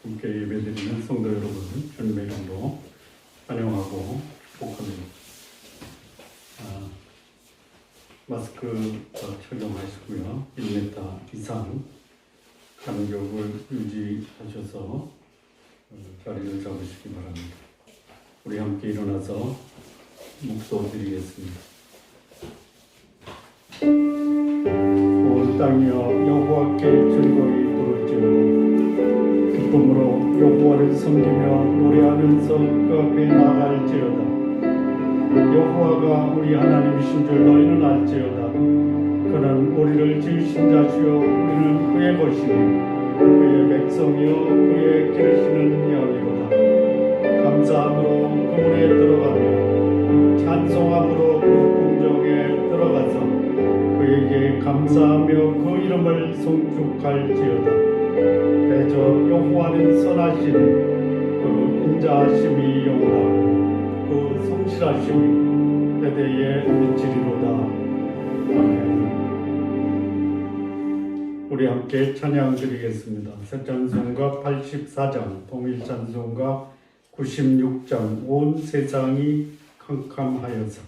함께 예배드리는 성도 여러분, 주님의 이름으로 환영하고 축복합니다. 마스크 착용하시고요. 1m 이상 간격을 유지하셔서 자리를 잡으시기 바랍니다. 우리 함께 일어나서 묵도드리겠습니다. 온 땅이여 여호와께 즐거이 부를지어다. 기쁨으로 여호와를 섬기며 노래하면서 그 앞에 나아갈지어다. 여호와가 우리 하나님이신 줄 너희는 알지어다. 그는 우리를 지으신 자시요 우리는 그의 것이니 그의 백성이요 그의 기르시는 양이로다. 감사함으로 그 문에 들어가며 찬송함으로 그 궁정에 들어가서 그에게 감사하며 그 이름을 송축할지어다. 대저 여호와는 선하시니 그 인자하심이 영원하고 그 성실하심이 대대에 미치리로다. 아멘. 우리 함께 찬양 드리겠습니다. 새 찬송가 84장, 동일 찬송가 96장, 온 세상이 캄캄하여서.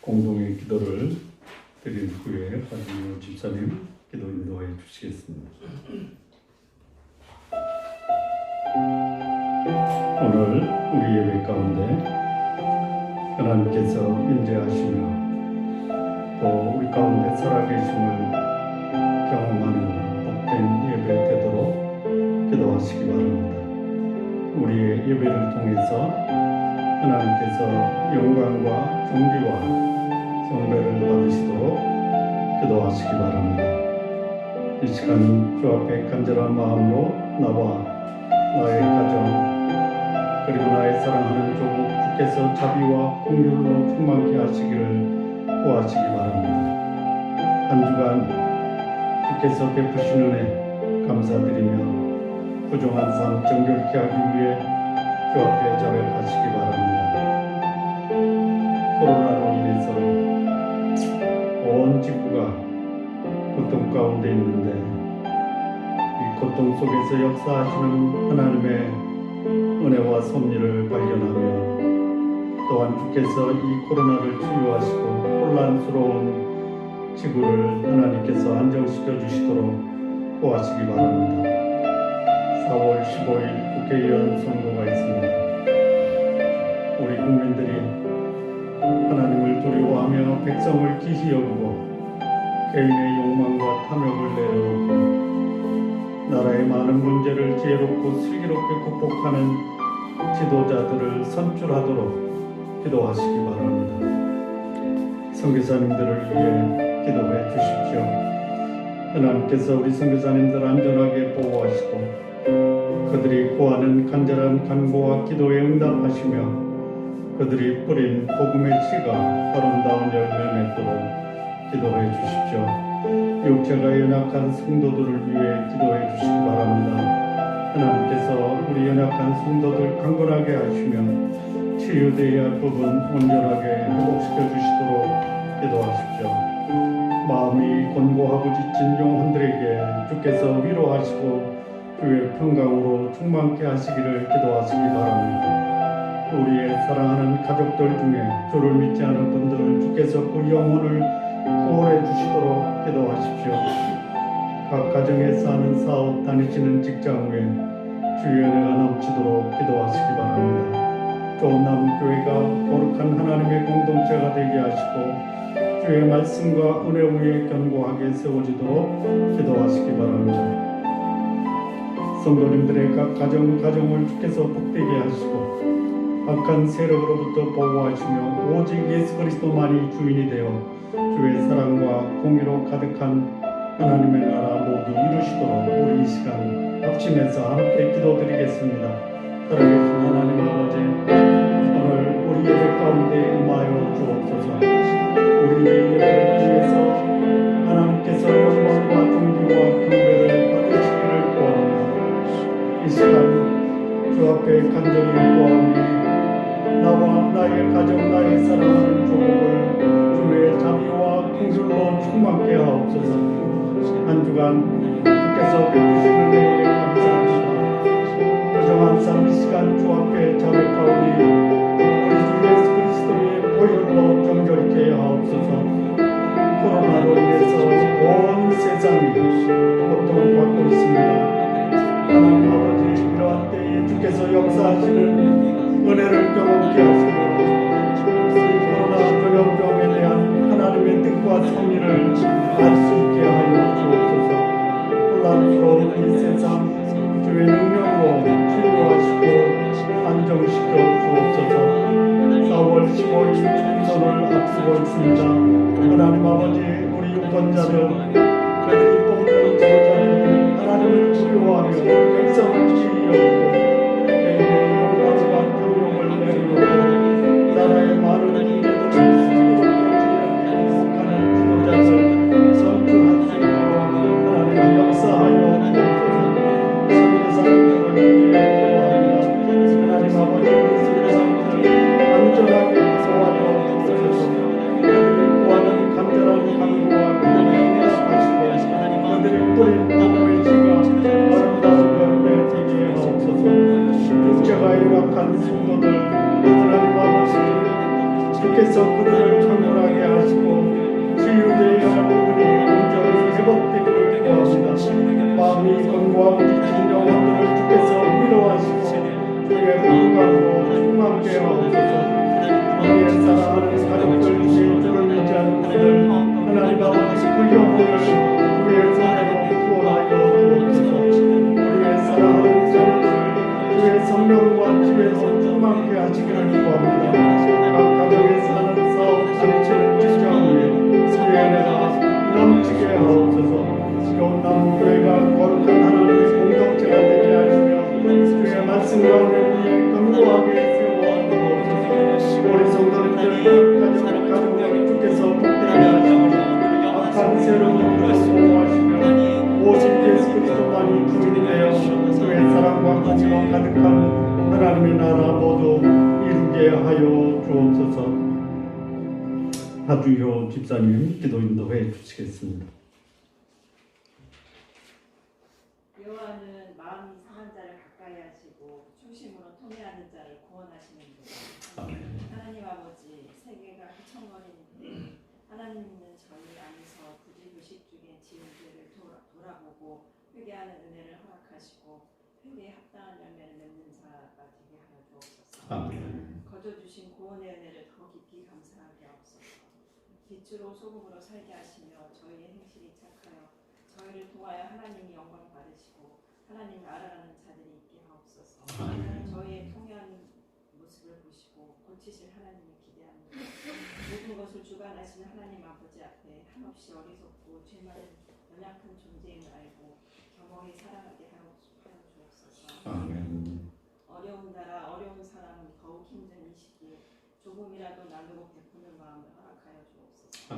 공동의 기도를 드린 후에 박인효 집사님 기도 인도해 주시겠습니다. 오늘 우리 예배 가운데 하나님께서 임재하시며 또 우리 가운데 살아계심을 경험하는 복된 예배 되도록 기도하시기 바랍니다. 우리의 예배를 통해서 하나님께서 영광과 존귀와 경배를 받으시도록 기도하시기 바랍니다. 이 시간 주 앞에 간절한 마음으로 나와 나의 가정 그리고 나의 사랑하는 조국 주께서 자비와 긍휼로 충만케 하시기를 구하시기 바랍니다. 한 주간 주께서 베푸신 은혜 감사드리며 부정한 삶 정결케 하기 위해 주 앞에 자백하시기 바랍니다. 코로나로 인해서 온 지구가 고통 가운데 있는데 이 고통 속에서 역사하시는 하나님의 은혜와 섭리를 발견하며 또한 주께서 이 코로나를 치유하시고 혼란스러운 지구를 하나님께서 안정시켜 주시도록 도와주시기 바랍니다. 4월 15일 국회의원 선거가 있습니다. 우리 국민들이 하나님을 두려워하며 백성을 기히 여기고 개인의 욕망과 탐욕을 내려놓고 나라의 많은 문제를 지혜롭고 슬기롭게 극복하는 지도자들을 선출하도록 기도하시기 바랍니다. 선교사님들을 위해 기도해 주십시오. 하나님께서 우리 선교사님들 안전하게 보호하시고 그들이 구하는 간절한 간구와 기도에 응답하시며 그들이 뿌린 복음의 씨가 아름다운 열매 맺도록 기도해 주십시오. 육체가 연약한 성도들을 위해 기도해 주시기 바랍니다. 하나님께서 우리 연약한 성도들 강건하게 하시며 치유되어야 할 부분 온전하게 회복시켜 주시도록 기도하십시오. 마음이 곤고하고 지친 영혼들에게 주께서 위로하시고 주의 평강으로 충만케 하시기를 기도하시기 바랍니다. 우리의 사랑하는 가족들 중에 주를 믿지 않은 분들 주께서 그 영혼을 구원해 주시도록 기도하십시오. 각 가정에서 하는 사업, 다니시는 직장 외에 주의 은혜가 넘치도록 기도하시기 바랍니다. 좋은 남교회가 거룩한 하나님의 공동체가 되게 하시고 주의 말씀과 은혜 위에 견고하게 세워지도록 기도하시기 바랍니다. 성도님들의 각 가정을 주께서 복되게 하시고 악한 세력으로부터 보호하시며 오직 예수 그리스도만이 주인이 되어 주의 사랑과 공의로 가득한 하나님의 나라 모두 이루시도록 우리 이 시간 합심해서 함께 기도드리겠습니다. 살아계신 하나님 아버지, 오늘 우리 예배 가운데 임하여 주옵소서. 우리의 예배를 통해서 하나님께서 영광과 존귀와 경배를 받으시기를 구합니다. 이 시간 주 앞에 간절히 구하오니 나와 나의 가정, 나의 사랑하는 조국을 주의 자비와 긍휼로 충만케 하옵소서. 한 주간 주께서 베푸시는 은혜에 감사합니다. 부정한 삶 이 시간 주 앞에 자백하오니 우리 주 예수 그리스도의 보혈로 정결케 하옵소서. 코로나로 인해서 온 세상이 고통받고 있습니다. 하나님 아버지, 이러한 때에 주께서 역사하시는 은혜를 경험케 하시고 코로나 전염병에 대한 하나님의 뜻과 섭리를 알 수 있게 하여 주옵소서. 혼란스러운 이 세상 주의 능력으로 치유하시고 안정시켜 주옵소서. 4월 15일 총선을 앞두고 있습니다. 하나님 아버지, 우리 유권자들 그들이 뽑는 지도자들이 하나님을 두려워하며 백성을 지휘하고 개인의 영광과 탐욕을 내려놓고 나라의 많은 문제들을 스스로 지혜롭게 극복하는 지도자들 선출할 수 있도록 하나님 역사하여 주옵소서. 선교사님들을 위해 기도합니다. 하나님 아버지, 선교사님들을 안전하게 보호하여 주옵소서. 그들이 구하는 간절한 간구와 기도에 응답하시고 그들이 뿌린 복음의 씨가 아름다운 열매 되게 하옵소서. 육체가 연약한 성도들 하나님 아버지, 주께서 그들을 강건하게 하시고 치유되어야 할 부분이 온전히 회복되기를 구합니다. 마음이 건고하고 지친 영혼들을 주께서 위로하시고 주의 평강으로 충만케 하옵소서. 우리의 사랑하는 가족들 중에 주를 믿지 않는 분들 하주효 집사님 기도 인도해 주시겠습니다. 여호와는 마음이 상한 자를 가까이 하시고 중심으로 통회하는 자를 구원하시는 분. 하나님 아버지, 세계가 휘청거리는데 하나님은 저희 안에서 부지불식 중에 지은 죄를 돌아보고 회개하는 은혜를 허락하시고 회개에 합당한 열매를 맺는 자가 되게 하여 주옵소서. 거저 주신 구원의 은혜를 더 깊이 감사하게 하옵소서. 빛으로 소금으로 살게 하시며 저희의 행실이 착하여 저희를 통하여 하나님이 영광 받으시고 하나님을 알아가는 자들이 있게 하옵소서. 저희의 통회하는 모습을 보시고 고치실 하나님을 기대합니다. 모든 것을 주관하시는 하나님 아버지 앞에 한없이 어리석고 죄 많은 연약한 존재임을 알고 겸허히 살아가게 하여 주옵소서. 어려운 나라 어려운 사람 더욱 힘든 이 시기에 조금이라도 나누고 베푸는 마음을 허락하여 주옵소서.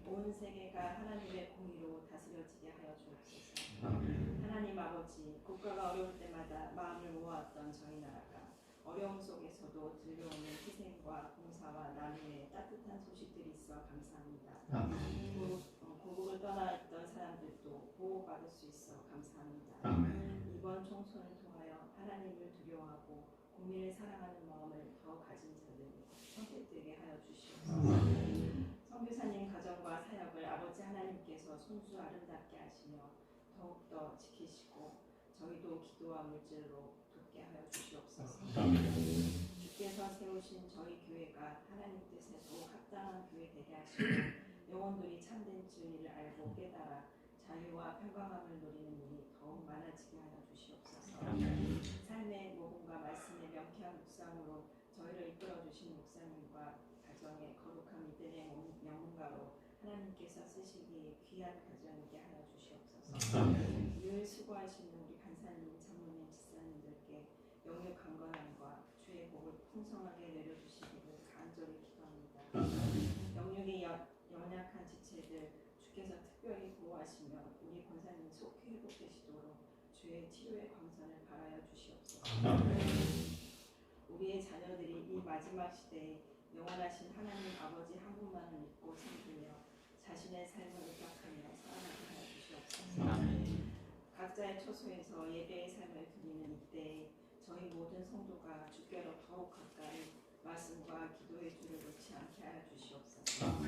온 세계가 하나님의 공의로 다스려지게 하여 주옵소서. 하나님 아버지, 국가가 어려울 때마다 마음을 모았던 저희 나라가 어려움 속에서도 들려오는 희생과 봉사와 나눔의 따뜻한 소식들이 있어 감사합니다. 고국을 떠나있던 사람들도 보호받을 수 있어 감사합니다. 이번 총선을 통하여 하나님을 두려워하고 국민을 사랑하는 마음을 더 가진 자들이 선택되게 하여 주시옵소서. 선교사님 가정과 사역을 아버지 하나님께서 손수 아름답게 하시며 더욱더 지키시고 저희도 기도와 물질로 돕게 하여 주시옵소서. 주께서 세우신 저희 교회가 하나님 뜻에 더욱 합당한 교회 되게 하시고 영혼들이 참된 진리를 알고 깨달아 자유와 평강함을 누리는 일이 더욱 많아지게 하여 주시옵소서. 삶의 모범과 말씀의 명쾌한 묵상으로 저희를 이끌어 주신 목사님과 가정의 거룩한 믿음의 명문가로 하나님께서 쓰시기에 귀한 가정이게 하여 주시옵소서. 늘 수고하시는 우리 간사님, 장로님, 집사님들께 영육 강건함과 주의 복을 풍성하게 내려주시기를 간절히 기도합니다. 영육이 연약한 지체들 주께서 특별히 보호하시며 우리 권사님 속히 회복되시도록 주의 치료의 광선을 발하여 주시옵소서. 우리의 자녀들이 이 마지막 시대에 영원하신 하나님 아버지 한 분만을 믿고 섬기며 자신의 삶을 의탁하며 살아가게 하여 주시옵소서. 각자의 처소에서 예배의 삶을 드리는 이때에 저희 모든 성도가 주께로 더욱 가까이 말씀과 기도의 줄을 놓지 않게 하여 주시옵소서.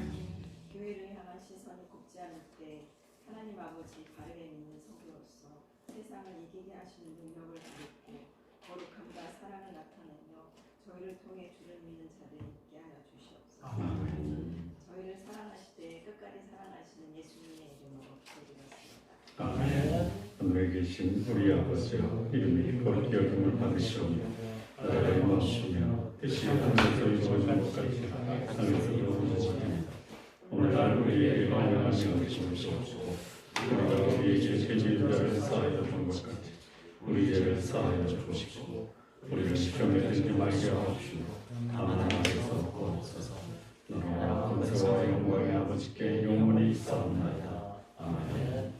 교회를 향한 시선이 곱지 않을 때 하나님 아버지 바르게 믿는 성도로서 세상을 이기게 하시는 능력을 받고 거룩함과 사랑을 나타내며 저희를 통해 주를 믿는 자들이 있게 하여 주시옵소서. 저희를 사랑하시되 끝까지 사랑하시는 예수님의 이름으로 기도드렸습니다. 하늘에 계신 우리 아버지여, 이름이 거룩히 여김을 받으시오며 나라가 임하시며 뜻이 하늘에서 이루어지는 것 같이 땅에서 이루어지시옵소서. 오늘날 우리에게 만나는 것을 주옵시고 우리가 우리에게 죄 지은 자를 사하여 준 것 같이 우리 죄를 사하여 주시고 우리를 시험에 들지 말게 하옵시고 다만 하나님께서 구하옵소서. 너와 권세와 영광의 아버지께 영원히 있사옵나이다. 아멘.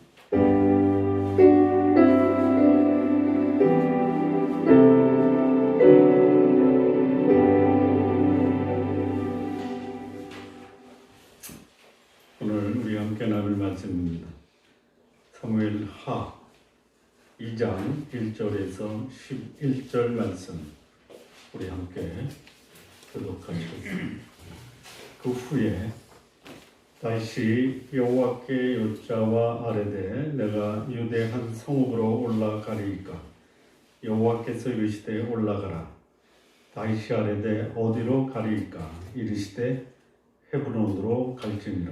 오늘 우리 함께 나눌 말씀입니다. 사무엘 하 2장 1절에서 11절 말씀 우리 함께 교독하시겠습니다. 그 후에 다시 여호와께 여짜와 아뢰되 내가 유대 한 성읍으로 올라가리이까 여호와께서 이르시되 올라가라. 다시 아뢰되 어디로 가리이까 이르시되 헤브론으로 갈지니라.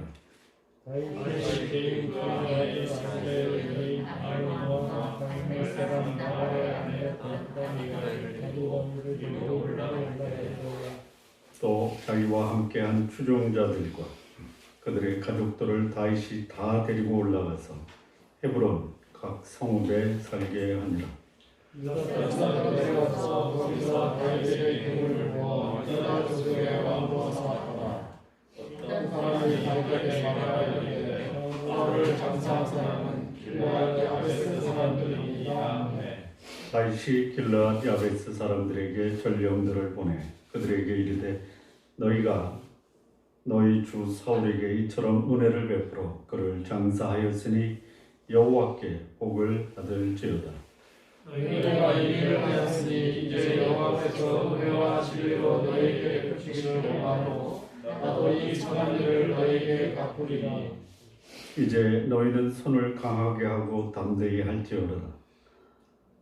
또 자기와 함께한 추종자들과 그들의 가족들을 다윗이 다 데리고 올라가서 헤브론 각 성읍에 살게 하니라. 거기서 다윗의 이름을 모아 유다 족속의 왕으로 삼았더라. 어떤 사람이 다윗에게 말하기를 너를 장사한 사람은 길르앗 야베스 사람들이니라 하매 다윗이 길르앗 야베스 사람들에게 전령들을 보내 그들에게 이르되 너희가 너희 주 사울에게 이처럼 은혜를 베풀어 그를 장사하였으니 여호와께 복을 받을지어다. 너희가 이 일을 하였으니 이제 여호와 앞에서 은혜와 진리로 너희에게 베푸시기를 원하노. 나도 이 선한 일을 너희에게 갚으리니. 이제 너희는 손을 강하게 하고 담대히 할지어다.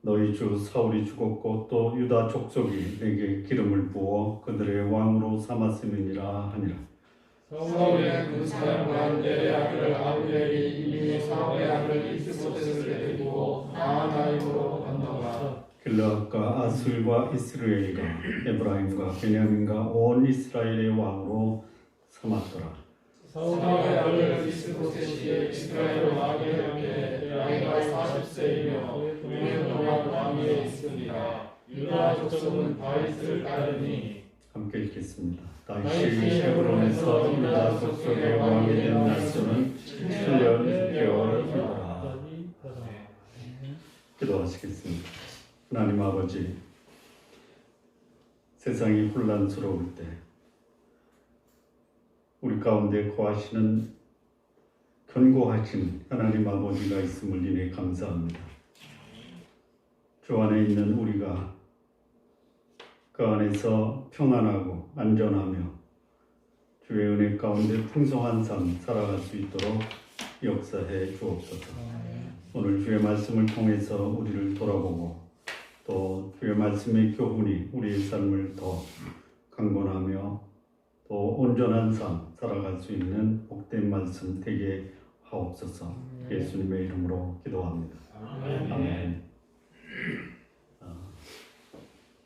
너희 주 사울이 죽었고 또 유다 족속이 내게 기름을 부어 그들의 왕으로 삼았음이니라 하니라. 사울의 그 사람과 내 아들 아브넬이 이미 사울의 아들 이스보셋을 데리고 마하나임으로 건너가 길르앗과 아술과 이스라엘과 에브라임과 베냐민과 온 이스라엘의 왕으로 삼았더라. 사울의 아들 이스보셋이 이스라엘 왕이 되었기에 나이가 40세이며 9년 동안 왕위에 있습니다. 유다 족속은 다윗을 따르니. 함께 읽겠습니다. 다윗이 헤브론에서 유다 족속의 왕이 된 날수는 7년 6개월이더라. 기도하시겠습니다. 하나님 아버지, 세상이 혼란스러울 때 우리 가운데 거하시는 견고하신 하나님 아버지가 있음을 인해 감사합니다. 주 안에 있는 우리가 그 안에서 평안하고 안전하며 주의 은혜 가운데 풍성한 삶 살아갈 수 있도록 역사해 주옵소서. 오늘 주의 말씀을 통해서 우리를 돌아보고 또 주의 말씀의 교훈이 우리의 삶을 더 강건하며 또 온전한 삶 살아갈 수 있는 복된 말씀 되게 하옵소서. 예수님의 이름으로 기도합니다. 아멘.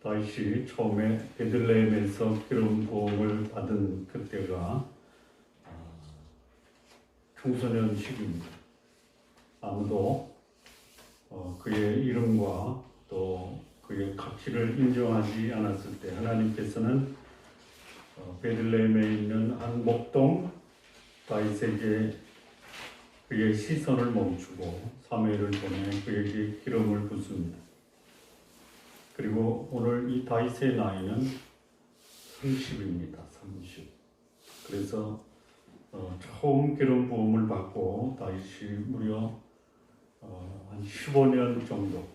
다윗이 처음에 베들레헴에서 기름 부음을 받은 그때가 청소년 시기입니다. 아무도 그의 이름과 또 그의 가치를 인정하지 않았을 때 하나님께서는 베들레헴에 있는 한 목동 다윗에게 그의 시선을 멈추고 사무엘을 보내 그에게 기름을 붓습니다. 그리고 오늘 이 다윗의 나이는 30입니다. 30. 그래서 처음 기름 부음을 받고 다윗이 무려 한 15년 정도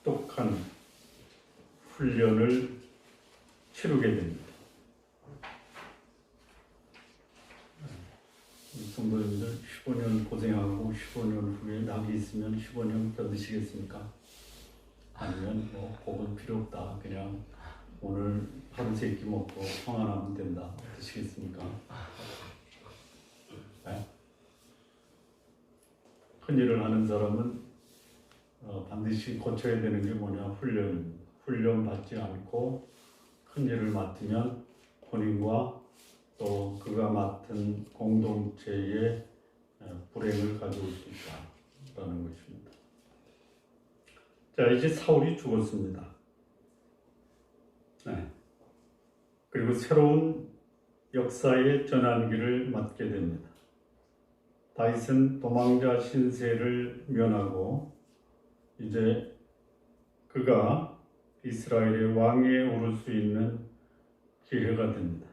똑똑한 훈련을 치르게 됩니다. 성도님들 15년 고생하고 15년 후에 낙이 있으면 15년 견디시겠습니까? 아니면 뭐 복은 필요 없다. 그냥 오늘 하루 세끼 먹고 평안하면 된다. 드시겠습니까? 네? 큰 일을 하는 사람은 반드시 고쳐야 되는 게 뭐냐? 훈련 받지 않고 큰 일을 맡으면 본인과 또 그가 맡은 공동체의 불행을 가져올 수 있다라는 것입니다. 자, 이제 사울이 죽었습니다. 네. 그리고 새로운 역사의 전환기를 맞게 됩니다. 다윗은 도망자 신세를 면하고 이제 그가 이스라엘의 왕위에 오를 수 있는 기회가 됩니다.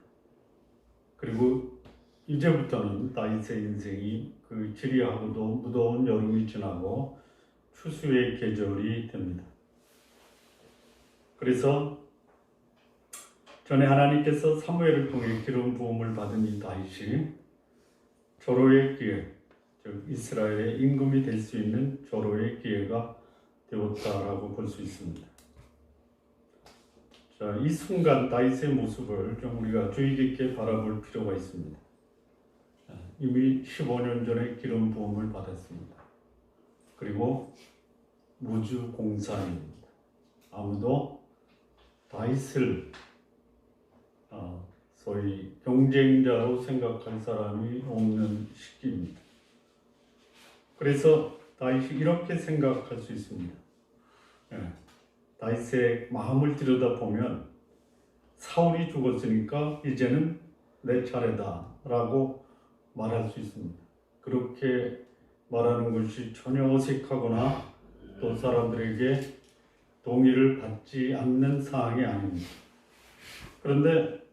그리고 이제부터는 다윗의 인생이 그 지리하고도 무더운 여름이 지나고 추수의 계절이 됩니다. 그래서 전에 하나님께서 사무엘을 통해 기름 부음을 받은 이 다윗이 조로의 기회, 즉 이스라엘의 임금이 될 수 있는 조로의 기회가 되었다라고 볼 수 있습니다. 자, 이 순간 다윗의 모습을 좀 우리가 주의 깊게 바라볼 필요가 있습니다. 이미 15년 전에 기름 부음을 받았습니다. 그리고 무주 공산입니다. 아무도 다윗을 소위 경쟁자로 생각할 사람이 없는 시기입니다. 그래서 다윗이 이렇게 생각할 수 있습니다. 다윗의 마음을 들여다보면 사울이 죽었으니까 이제는 내 차례다 라고 말할 수 있습니다. 그렇게 말하는 것이 전혀 어색하거나 또 사람들에게 동의를 받지 않는 사항이 아닙니다. 그런데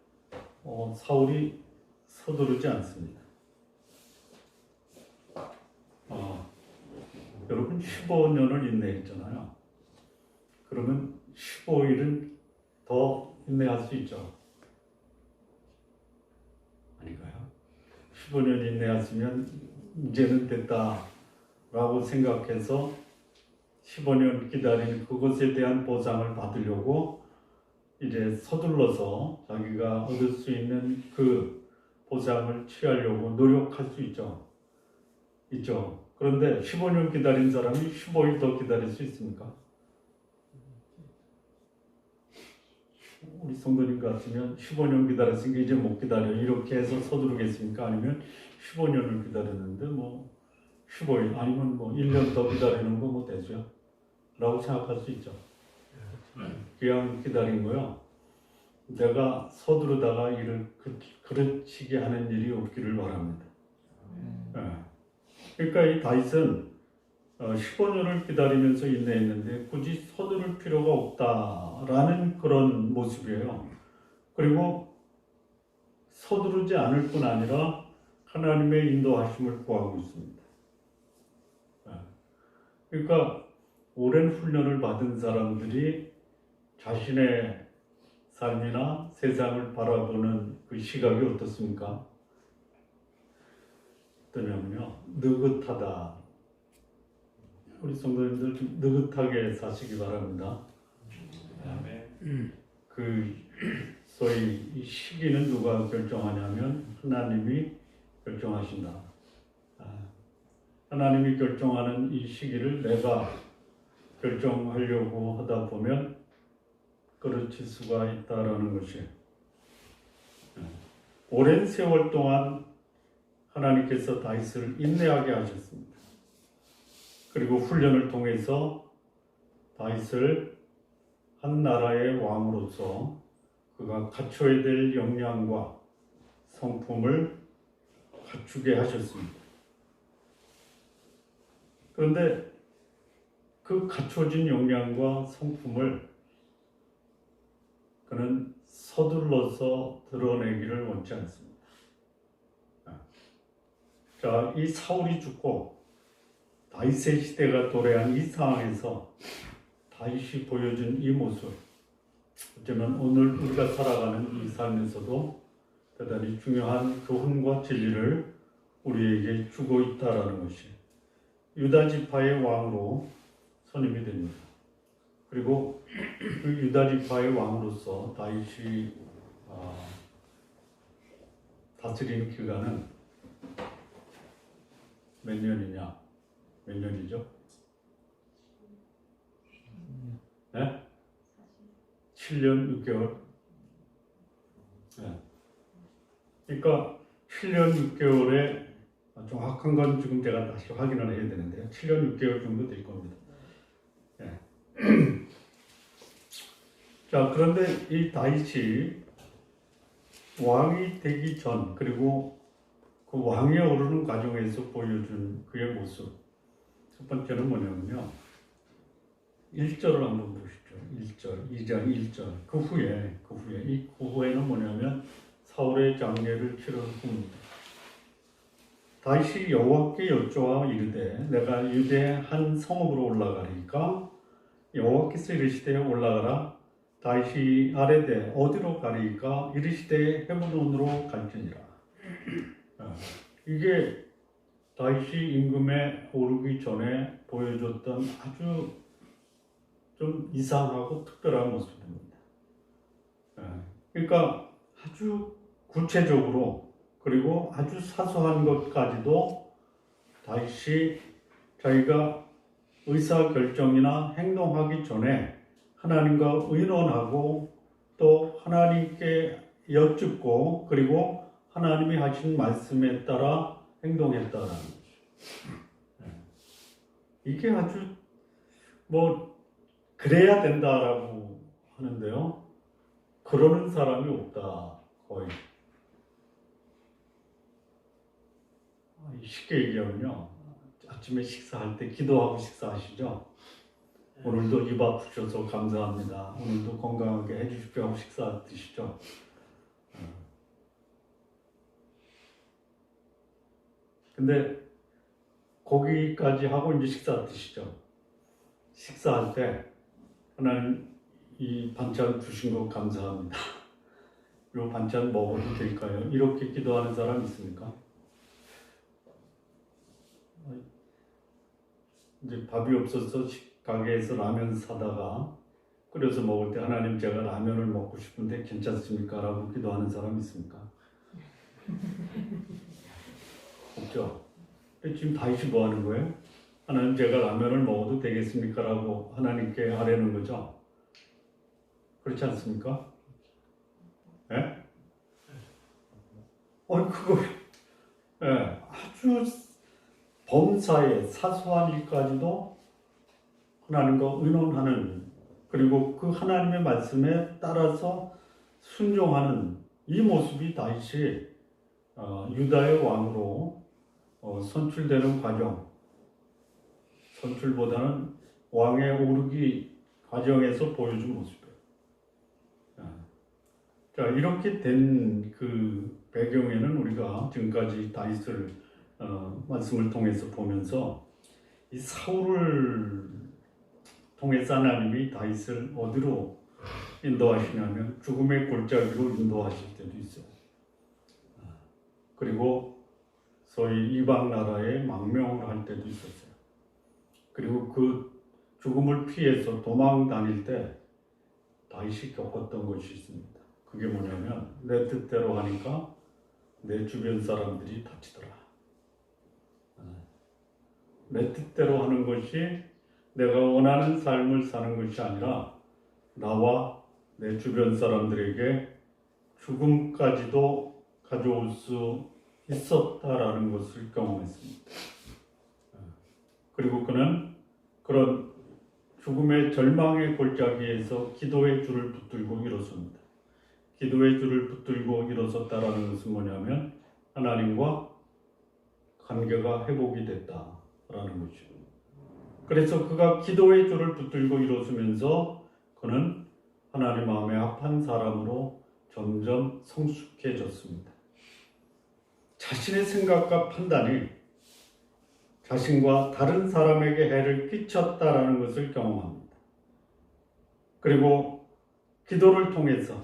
사울이 서두르지 않습니다. 여러분 15년을 인내했잖아요. 그러면 15일은 더 인내할 수 있죠. 아닌가요? 15년 인내했으면 이제는 됐다라고 생각해서 15년 기다린 그것에 대한 보상을 받으려고 이제 서둘러서 자기가 얻을 수 있는 그 보상을 취하려고 노력할 수 있죠. 그런데 15년 기다린 사람이 15일 더 기다릴 수 있습니까? 우리 성도님 같으면 15년 기다렸으니까 이제 못 기다려 이렇게 해서 서두르겠습니까? 아니면 15년을 기다렸는데 15일 아니면 1년 더 기다리는 거 뭐 되죠? 라고 생각할 수 있죠. 그냥 기다린 거요. 내가 서두르다가 이를 그르치게 하는 일이 없기를 바랍니다. 그러니까 이 다윗은 15년을 기다리면서 인내했는데 굳이 서두를 필요가 없다라는 그런 모습이에요. 그리고 서두르지 않을 뿐 아니라 하나님의 인도하심을 구하고 있습니다. 그러니까 오랜 훈련을 받은 사람들이 자신의 삶이나 세상을 바라보는 그 시각이 어떻습니까? 어떠냐면요, 느긋하다. 우리 성도님들 좀 느긋하게 사시기 바랍니다. 그 소위 이 시기는 누가 결정하냐면 하나님이 결정하신다. 하나님이 결정하는 이 시기를 내가 결정하려고 하다 보면 그르칠 수가 있다라는 것이 오랜 세월 동안 하나님께서 다윗을 인내하게 하셨습니다. 그리고 훈련을 통해서 다윗을 한 나라의 왕으로서 그가 갖춰야 될 역량과 성품을 갖추게 하셨습니다. 그런데 그 갖춰진 역량과 성품을 그는 서둘러서 드러내기를 원치 않습니다. 자, 이 사울이 죽고 다윗의 시대가 도래한 이 상황에서 다윗이 보여준 이 모습, 어쩌면 오늘 우리가 살아가는 이 삶에서도 대단히 중요한 교훈과 진리를 우리에게 주고 있다라는 것이 유다 지파의 왕으로 선임이 됩니다. 그리고 그 유다 지파의 왕으로서 다윗이 다스린 기간은 몇 년이냐? 몇 년이죠? 네? 7년 6개월. 네. 그러니까 7년 6개월에 정확한 건 지금 제가 다시 확인을 해야 되는데요. 7년 6개월 정도 될 겁니다. 네. 자, 그런데 이 다윗이 왕이 되기 전, 그리고 그 왕에 오르는 과정에서 보여준 그의 모습. 첫 번째는 뭐냐면요. 1절을 한번 보시죠. 1절, 2장 1절. 그 후에는 뭐냐면 사울의 장례를 치른 후입니다. 다윗이 여호와께 여쭈어 이르되 내가 유대 한 성읍으로 올라가리까 여호와께서 이르시되 올라가라. 다윗이 아뢰되 어디로 가리까 이르시되 헤브론으로 갈지니라. 이게 다윗이 임금에 오르기 전에 보여줬던 아주 좀 이상하고 특별한 모습입니다. 그러니까 아주 구체적으로 그리고 아주 사소한 것까지도 다윗이 자기가 의사결정이나 행동하기 전에 하나님과 의논하고 또 하나님께 여쭙고 그리고 하나님이 하신 말씀에 따라 행동했다라는 거죠. 이게 아주 그래야 된다라고 하는데요. 그러는 사람이 없다. 거의. 쉽게 얘기하면요. 아침에 식사할 때 기도하고 식사하시죠. 오늘도 입 아프셔서 감사합니다. 오늘도 건강하게 해주십시오 하고 식사 드시죠. 근데 거기까지 하고 이제 식사 드시죠. 식사할 때 하나님 이 반찬 주신 것 감사합니다. 이 반찬 먹어도 될까요? 이렇게 기도하는 사람 있습니까? 이제 밥이 없어서 가게에서 라면 사다가 끓여서 먹을 때 하나님 제가 라면을 먹고 싶은데 괜찮습니까? 라고 기도하는 사람 있습니까? 없죠. 근데 지금 다윗이 뭐 하는 거예요? 하나님 제가 라면을 먹어도 되겠습니까? 라고 하나님께 아뢰는 거죠. 그렇지 않습니까? 예? 그거 예, 아주 범사의 사소한 일까지도 하나님과 의논하는, 그리고 그 하나님의 말씀에 따라서 순종하는 이 모습이 다윗이 유다의 왕으로 선출되는 과정, 선출보다는 왕에 오르기 과정에서 보여준 모습이에요. 자, 이렇게 된 그 배경에는 우리가 지금까지 다윗을 말씀을 통해서 보면서 이 사울을 통해서 하나님이 다윗을 어디로 인도하시냐면 죽음의 골짜기로 인도하실 때도 있어요. 그리고 소위 이방 나라에 망명을 할 때도 있었어요. 그리고 그 죽음을 피해서 도망 다닐 때 다윗이 겪었던 것이 있습니다. 그게 뭐냐면 내 뜻대로 하니까 내 주변 사람들이 다치더라. 내 뜻대로 하는 것이 내가 원하는 삶을 사는 것이 아니라 나와 내 주변 사람들에게 죽음까지도 가져올 수 있었다라는 것을 경험했습니다. 그리고 그는 그런 죽음의 절망의 골짜기에서 기도의 줄을 붙들고 일어섭니다. 기도의 줄을 붙들고 일어섰다라는 것은 뭐냐면 하나님과 관계가 회복이 됐다라는 것이죠. 그래서 그가 기도의 줄을 붙들고 일어서면서 그는 하나님 마음에 합한 사람으로 점점 성숙해졌습니다. 자신의 생각과 판단이 자신과 다른 사람에게 해를 끼쳤다라는 것을 경험합니다. 그리고 기도를 통해서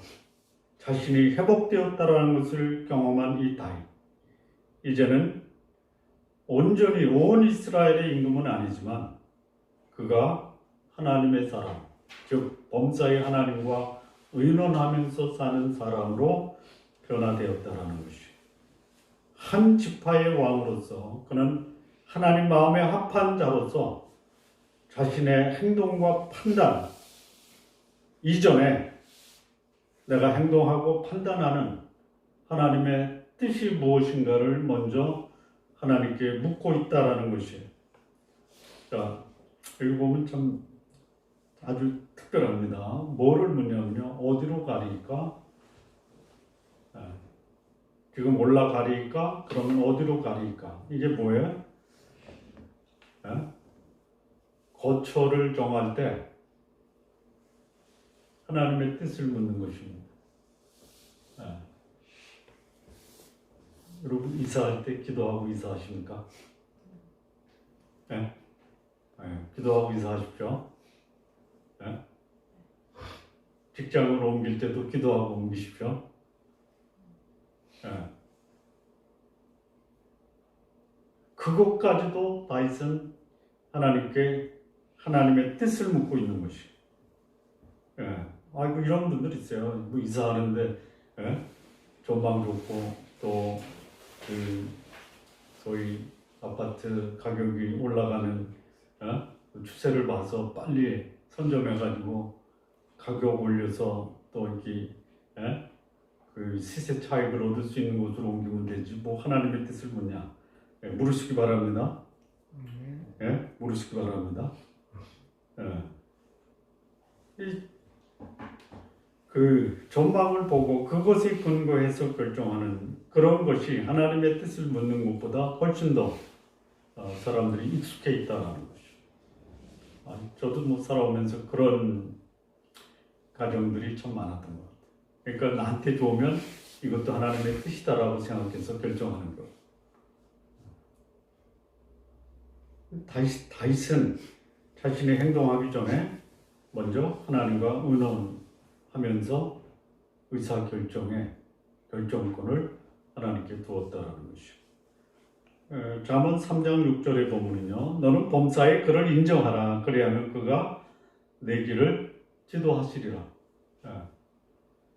자신이 회복되었다라는 것을 경험한 이 다윗, 이제는 온전히 온 이스라엘의 임금은 아니지만 그가 하나님의 사람, 즉 범사의 하나님과 의논하면서 사는 사람으로 변화되었다라는 것이, 한 지파의 왕으로서 그는 하나님 마음에 합한 자로서 자신의 행동과 판단 이전에 내가 행동하고 판단하는 하나님의 뜻이 무엇인가를 먼저 하나님께 묻고 있다라는 것이에요. 자, 여기 보면 참 아주 특별합니다. 뭐를 묻냐면요, 어디로 가리까? 지금 올라가리까? 그러면 어디로 가리까? 이게 뭐예요? 거처를 정할 때 하나님의 뜻을 묻는 것입니다. 여러분 이사할 때 기도하고 이사하십니까? 기도하고 이사하십시오. 직장을 옮길 때도 기도하고 옮기십시오. 그것까지도 다윗은 하나님께 하나님의 뜻을 묻고 있는 것이. 아이고 이런 분들 있어요. 뭐 이사하는데 전망 좋고 또 그 소위 아파트 가격이 올라가는 추세를 봐서 빨리 선점해가지고 가격 올려서 또 이렇게 그 시세 차익을 얻을 수 있는 곳으로 옮기면 되지 뭐 하나님의 뜻을 묻냐. 물으시기 바랍니다. 물으시기 바랍니다. 그 전망을 보고 그것에 근거해서 결정하는 그런 것이 하나님의 뜻을 묻는 것보다 훨씬 더 사람들이 익숙해 있다는 것이. 저도 뭐 살아오면서 그런 가정들이 참 많았던 것 같아요. 그러니까 나한테 좋으면 이것도 하나님의 뜻이다라고 생각해서 결정하는 것. 다윗은 자신이 행동하기 전에 먼저 하나님과 의논하면서 결정권을 하나님께 두었다라는 것이요. 잠언 3장 6절의 본문은요. 너는 범사에 그를 인정하라. 그리하면 그가 내 길을 지도하시리라.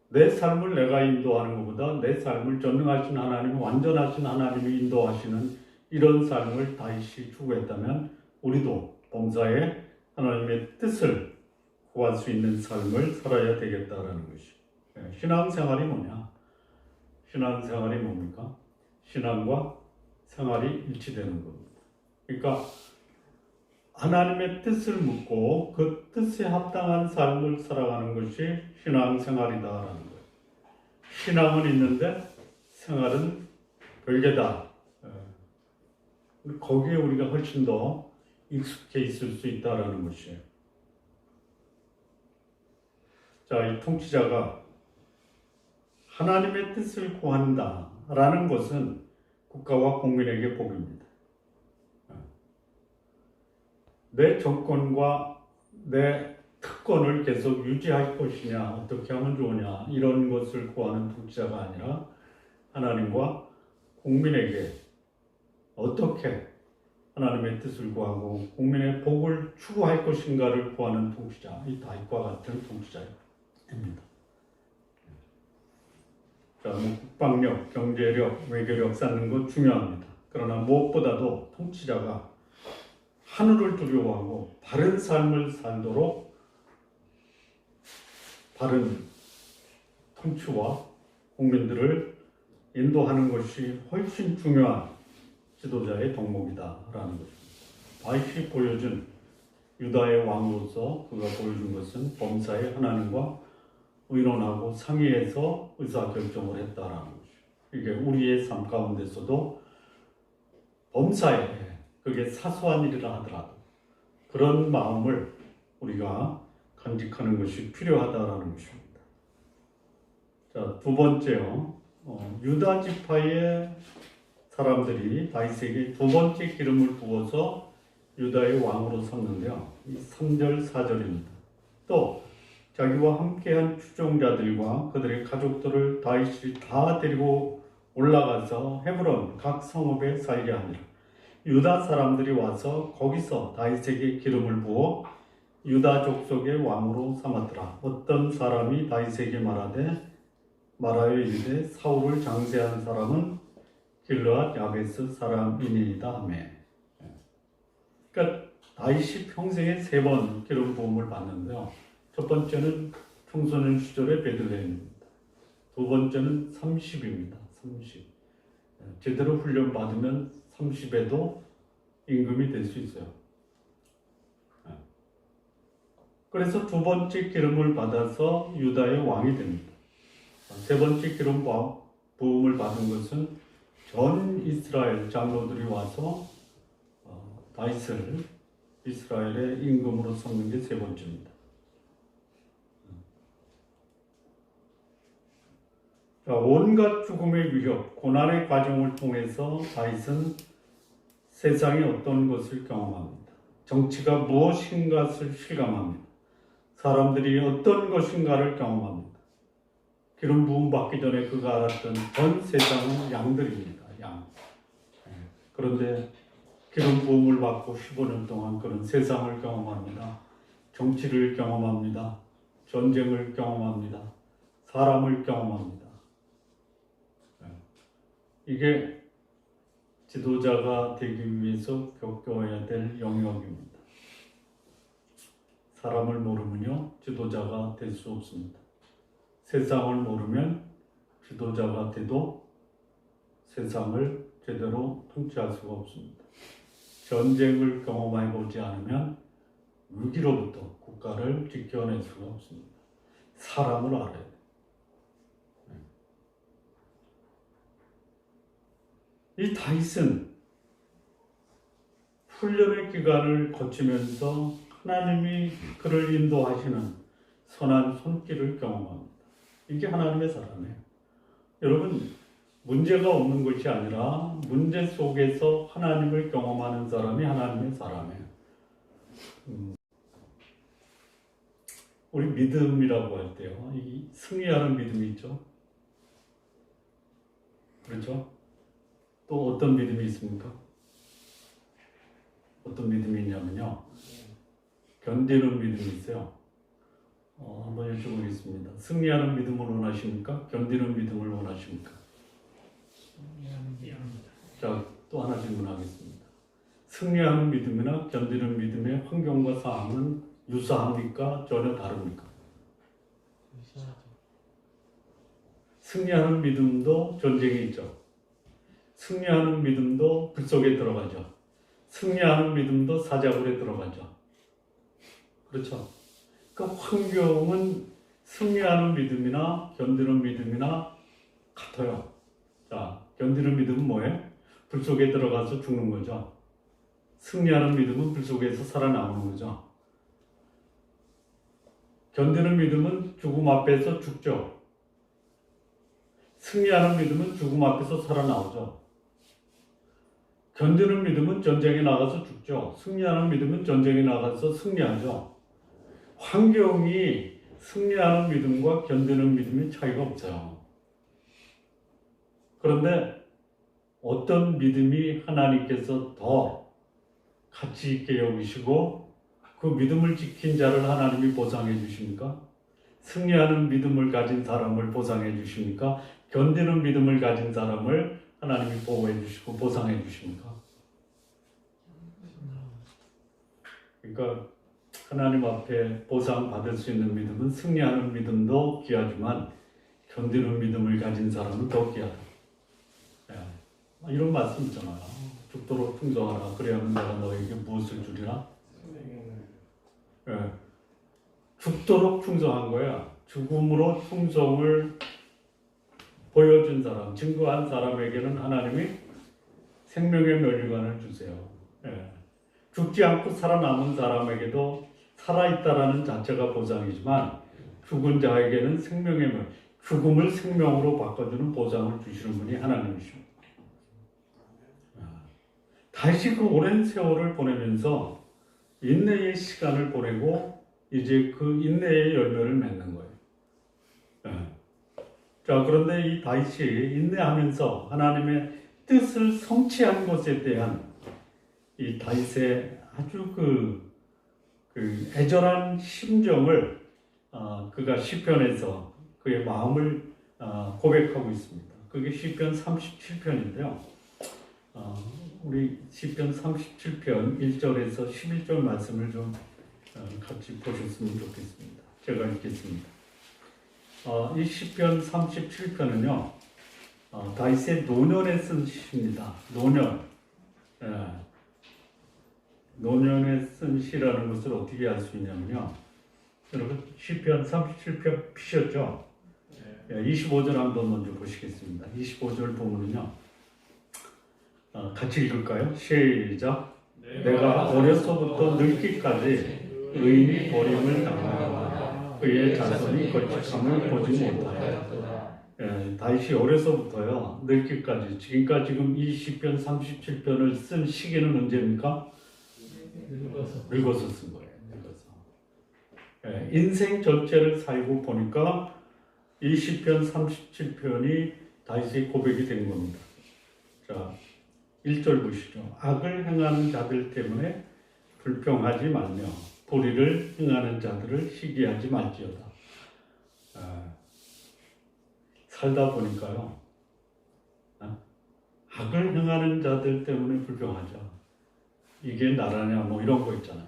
내 삶을 내가 인도하는 것보다 내 삶을 전능하신 하나님, 완전하신 하나님이 인도하시는 이런 삶을 다윗이 추구했다면 우리도 범사에 하나님의 뜻을 구할 수 있는 삶을 살아야 되겠다라는 것이. 신앙생활이 뭐냐? 신앙생활이 뭡니까? 신앙과 생활이 일치되는 겁니다. 그러니까 하나님의 뜻을 묻고 그 뜻에 합당한 삶을 살아가는 것이 신앙생활이다라는 거예요. 신앙은 있는데 생활은 별개다. 거기에 우리가 훨씬 더 익숙해 있을 수 있다라는 것이에요. 자, 이 통치자가 하나님의 뜻을 구한다라는 것은 국가와 국민에게 복입니다. 내 정권과 내 특권을 계속 유지할 것이냐, 어떻게 하면 좋으냐, 이런 것을 구하는 통치자가 아니라 하나님과 국민에게 어떻게 하나님의 뜻을 구하고 국민의 복을 추구할 것인가를 구하는 통치자, 이 다윗과 같은 통치자입니다. 자, 국방력, 경제력, 외교력 쌓는 것 중요합니다. 그러나 무엇보다도 통치자가 하늘을 두려워하고 바른 삶을 살도록 바른 통치와 국민들을 인도하는 것이 훨씬 중요한 지도자의 덕목이다라는 것입니다. 다윗이 보여준 유다의 왕으로서 그가 보여준 것은 범사에 하나님과 의논하고 상의해서 의사결정을 했다라는 것이죠. 이게 우리의 삶 가운데서도 범사에 그게 사소한 일이라 하더라도 그런 마음을 우리가 간직하는 것이 필요하다라는 것입니다. 자, 두 번째요. 유다 지파의 사람들이 다윗에게 두 번째 기름을 부어서 유다의 왕으로 섰는데요. 이 3절 4절입니다. 또 자기와 함께한 추종자들과 그들의 가족들을 다윗이 다 데리고 올라가서 헤브론 각 성읍에 살게 하니라. 유다 사람들이 와서 거기서 다윗에게 기름을 부어 유다 족속의 왕으로 삼았더라. 어떤 사람이 다윗에게 말하여 이르되 사울을 장세한 사람은 길르앗 야베스 사람이니이다 하며. 그러니까 다윗이 평생에 3번 기름 부음을 받는데요. 첫 번째는 청소년 시절의 베들레헴입니다. 두 번째는 30입니다. 30. 제대로 훈련 받으면 30에도 임금이 될 수 있어요. 그래서 두 번째 기름을 받아서 유다의 왕이 됩니다. 세 번째 기름 부음을 받은 것은 전 이스라엘 장로들이 와서 다윗을 이스라엘의 임금으로 삼는 게 세 번째입니다. 자, 온갖 죽음의 위협, 고난의 과정을 통해서 다윗은 세상이 어떤 것을 경험합니다. 정치가 무엇인 것을 실감합니다. 사람들이 어떤 것인가를 경험합니다. 기름 부음 받기 전에 그가 알았던 전 세상은 양들입니다. 양. 그런데 기름 부음을 받고 15년 동안 그런 세상을 경험합니다. 정치를 경험합니다. 전쟁을 경험합니다. 사람을 경험합니다. 이게 지도자가 되기 위해서 겪어야 될 영역입니다. 사람을 모르면요, 지도자가 될 수 없습니다. 세상을 모르면 지도자가 돼도 세상을 제대로 통치할 수가 없습니다. 전쟁을 경험해 보지 않으면 위기로부터 국가를 지켜낼 수가 없습니다. 사람을 알아야 돼요. 이 다윗은 훈련의 기간을 거치면서 하나님이 그를 인도하시는 선한 손길을 경험합니다. 이게 하나님의 사랑이에요. 여러분, 문제가 없는 것이 아니라 문제 속에서 하나님을 경험하는 사람이 하나님의 사람이에요. 우리 믿음이라고 할 때요, 이 승리하는 믿음이 있죠. 그렇죠? 또 어떤 믿음이 있습니까? 어떤 믿음이 있냐면요, 견디는 믿음이 있어요. 한번 여쭤보겠습니다. 승리하는 믿음을 원하십니까? 견디는 믿음을 원하십니까? 자, 또 하나 질문하겠습니다. 승리하는 믿음이나 견디는 믿음의 환경과 상황은 유사합니까? 전혀 다릅니까? 승리하는 믿음도 전쟁이 있죠. 승리하는 믿음도 불 속에 들어가죠. 승리하는 믿음도 사자굴에 들어가죠. 그렇죠? 그 환경은 승리하는 믿음이나 견디는 믿음이나 같아요. 자, 견디는 믿음은 뭐예요? 불 속에 들어가서 죽는 거죠. 승리하는 믿음은 불 속에서 살아나오는 거죠. 견디는 믿음은 죽음 앞에서 죽죠. 승리하는 믿음은 죽음 앞에서 살아나오죠. 견디는 믿음은 전쟁에 나가서 죽죠. 승리하는 믿음은 전쟁에 나가서 승리하죠. 환경이 승리하는 믿음과 견디는 믿음의 차이가 없어요. 그런데 어떤 믿음이 하나님께서 더 가치 있게 여기시고 그 믿음을 지킨 자를 하나님이 보상해 주십니까? 승리하는 믿음을 가진 사람을 보상해 주십니까? 견디는 믿음을 가진 사람을 하나님이 보호해 주시고 보상해 주십니까? 그러니까 하나님 앞에 보상받을 수 있는 믿음은 승리하는 믿음도 귀하지만 견디는 믿음을 가진 사람은 더 귀하다. 이런 말씀 있잖아요. 죽도록 충성하라. 그래야만 내가 너에게 무엇을 주리라? 죽도록 충성한 거야. 죽음으로 충성을 보여준 사람, 증거한 사람에게는 하나님이 생명의 멸류관을 주세요. 죽지 않고 살아남은 사람에게도 살아있다라는 자체가 보상이지만 죽은 자에게는 죽음을 생명으로 바꿔주는 보상을 주시는 분이 하나님이십니다. 다시 그 오랜 세월을 보내면서 인내의 시간을 보내고 이제 그 인내의 열매를 맺는 거예요. 자, 그런데 이 다윗이 인내하면서 하나님의 뜻을 성취한 것에 대한 이 다윗의 아주 그 애절한 심정을 그가 시편에서 그의 마음을 고백하고 있습니다. 그게 시편 37편인데요. 우리 시편 37편 1절에서 11절 말씀을 좀 같이 보셨으면 좋겠습니다. 제가 읽겠습니다. 이 시편 37편은요, 다윗의 노년에 쓴 시입니다. 노년에 쓴 시라는 것을 어떻게 알 수 있냐면요, 여러분 시편 37편 피셨죠? 25절 한번 먼저 보시겠습니다. 25절 보면은요, 같이 읽을까요? 시작. 내가 어려서부터 늙기까지 의인이 버림을 당하여 그의 자손이 거룩함을 보지 못하여. 다윗이 어려서부터요 늙기까지, 지금 이 시편 37편을 쓴 시기는 언제입니까? 늙어서 쓴 거예요. 인생 전체를 살고 보니까 이 시편 37편이 다윗의 고백이 된 겁니다. 자, 1절 보시죠. 악을 행하는 자들 때문에 불평하지 말며 불의를 행하는 자들을 시기하지 말지어다. 살다 보니까요, 악을 행하는 자들 때문에 불평하죠. 이게 나라냐 뭐 이런 거 있잖아요.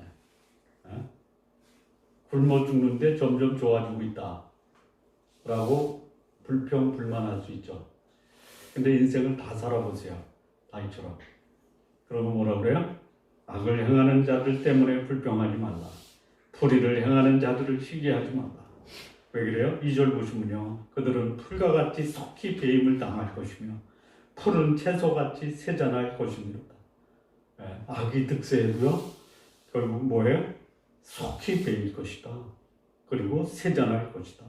굶어 죽는데 점점 좋아지고 있다 라고 불평 불만할 수 있죠. 근데 인생을 다 살아보세요. 다윗처럼. 그러면 뭐라 그래요? 악을 행하는 자들 때문에 불평하지 말라. 불의를 행하는 자들을 시기하지 말라. 왜 그래요? 2절 보시면요, 그들은 풀과 같이 속히 배임을 당할 것이며 풀은 채소같이 세잔할 것입니다. 악이 득세해도요, 결국 뭐예요? 속히 배일 것이다. 그리고 세잔할 것이다.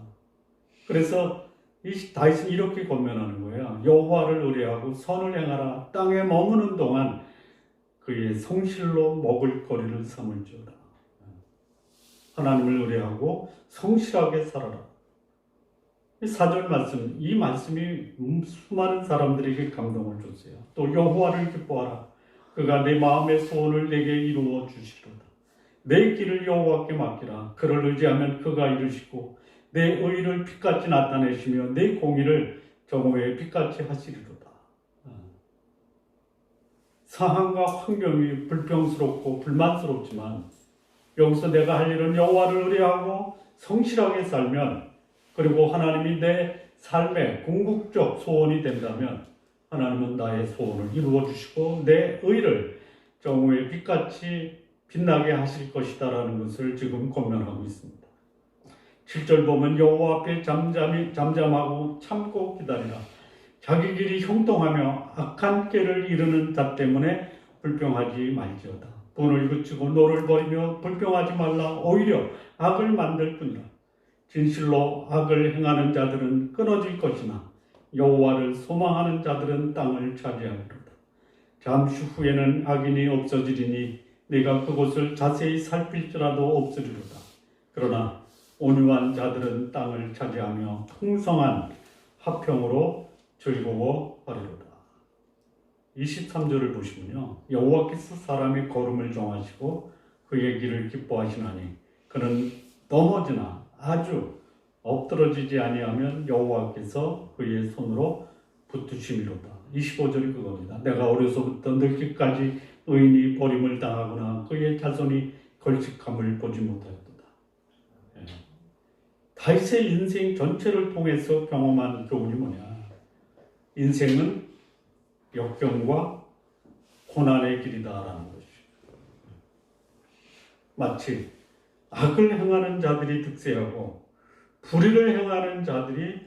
그래서 이 다윗은 이렇게 권면하는 거예요. 여호와를 의뢰하고 선을 행하라. 땅에 머무는 동안 그의 성실로 먹을 거리를 삼을지어다. 하나님을 의뢰하고 성실하게 살아라. 이 4절 말씀, 이 말씀이 수많은 사람들에게 감동을 줬어요. 또 여호와를 기뻐하라. 그가 내 마음의 소원을 내게 이루어 주시리로다. 내 길을 여호와께 맡기라. 그를 의지하면 그가 이루시고 내 의를 빛같이 나타내시며 내 공의를 정오에 빛같이 하시리로다. 상황과 환경이 불평스럽고 불만스럽지만 여기서 내가 할 일은 여호와를 의뢰하고 성실하게 살면, 그리고 하나님이 내 삶의 궁극적 소원이 된다면 하나님은 나의 소원을 이루어 주시고 내 의를 정오의 빛같이 빛나게 하실 것이다라는 것을 지금 권면하고 있습니다. 7절 보면 여호와 앞에 잠잠하고 참고 기다리라. 자기 길이 형통하며 악한 길을 이루는 자 때문에 불평하지 말지어다. 분을 그치고 노를 버리며 불평하지 말라. 오히려 악을 만들 뿐이라. 진실로 악을 행하는 자들은 끊어질 것이나 여호와를 소망하는 자들은 땅을 차지하리로다. 잠시 후에는 악인이 없어지리니 네가 그곳을 자세히 살필지라도 없으리로다. 그러나 온유한 자들은 땅을 차지하며 풍성한 화평으로 즐거워하리로다. 23절을 보시면요, 여호와께서 사람의 걸음을 정하시고 그의 길을 기뻐하시나니 그는 넘어지나 아주 엎드러지지 아니하면 여호와께서 그의 손으로 붙드심이로다. 25절이 그겁니다. 내가 어려서부터 늙기까지 의인이 버림을 당하거나 그의 자손이 걸칙함을 보지 못하였도다. 다윗의 인생 전체를 통해서 경험한 교훈이 뭐냐? 인생은 역경과 고난의 길이다라는 것이죠. 마치 악을 행하는 자들이 득세하고 불의를 행하는 자들이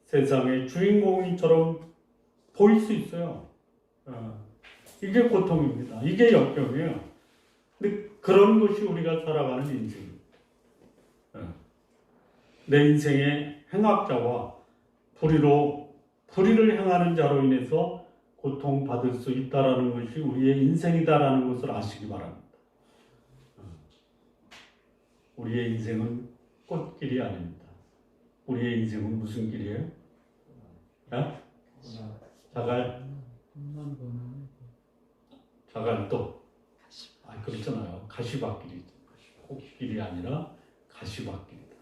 세상의 주인공처럼 보일 수 있어요. 이게 고통입니다. 이게 역경이에요. 근데 그런 것이 우리가 살아가는 인생입니다. 내 인생의 행악자와 불의를 행하는 자로 인해서 고통받을 수 있다라는 것이 우리의 인생이다라는 것을 아시기 바랍니다. 우리의 인생은 꽃길이 아닙니다. 우리의 인생은 무슨 길이에요? 자갈도. 그렇잖아요. 가시밭길이죠. 꽃길이 아니라 가시밭길이다.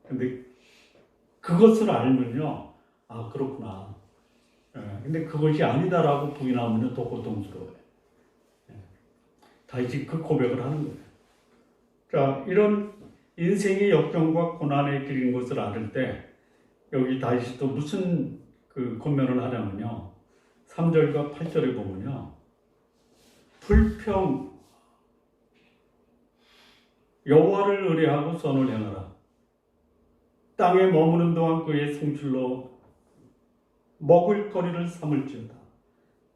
근데 그것을 알면요, 아, 그렇구나. 근데 그것이 아니다라고 부인하면 더 고통스러워요. 다시 그 고백을 하는 거예요. 자, 이런 인생의 역경과 고난의 길인 것을 알을 때 여기 다시 또 무슨 그 권면을 하냐면요, 3절과 8절에 보면요, 여호와를 의뢰하고 선을 행하라. 땅에 머무는 동안 그의 성실로 먹을 거리를 삼을지어다.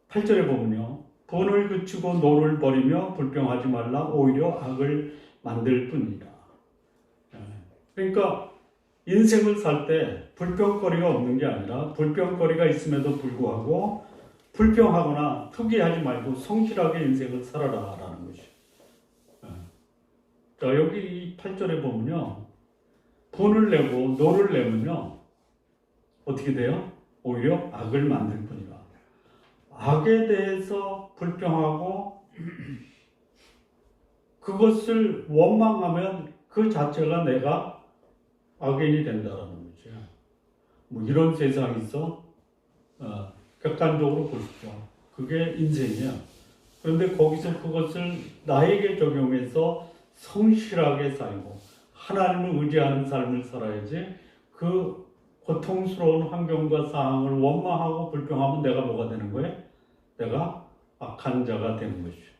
8절에 보면요, 분을 그치고 노를 버리며 불평하지 말라. 오히려 악을 만들 뿐이라. 그러니까 인생을 살 때 불평거리가 없는 게 아니라 불평거리가 있음에도 불구하고 불평하거나 투기하지 말고 성실하게 인생을 살아라라는 것이. 자, 여기 이 8절에 보면요, 분을 내고 노를 내면요, 어떻게 돼요? 오히려 악을 만들 뿐이라. 악에 대해서 불평하고 그것을 원망하면 그 자체가 내가 악인이 된다라는 거죠. 뭐 이런 세상이 있어? 객관적으로 보십시오. 그게 인생이야. 그런데 거기서 그것을 나에게 적용해서 성실하게 살고 하나님을 의지하는 삶을 살아야지, 그 고통스러운 환경과 상황을 원망하고 불평하면 내가 뭐가 되는 거예요? 내가 악한 자가 되는 것이죠.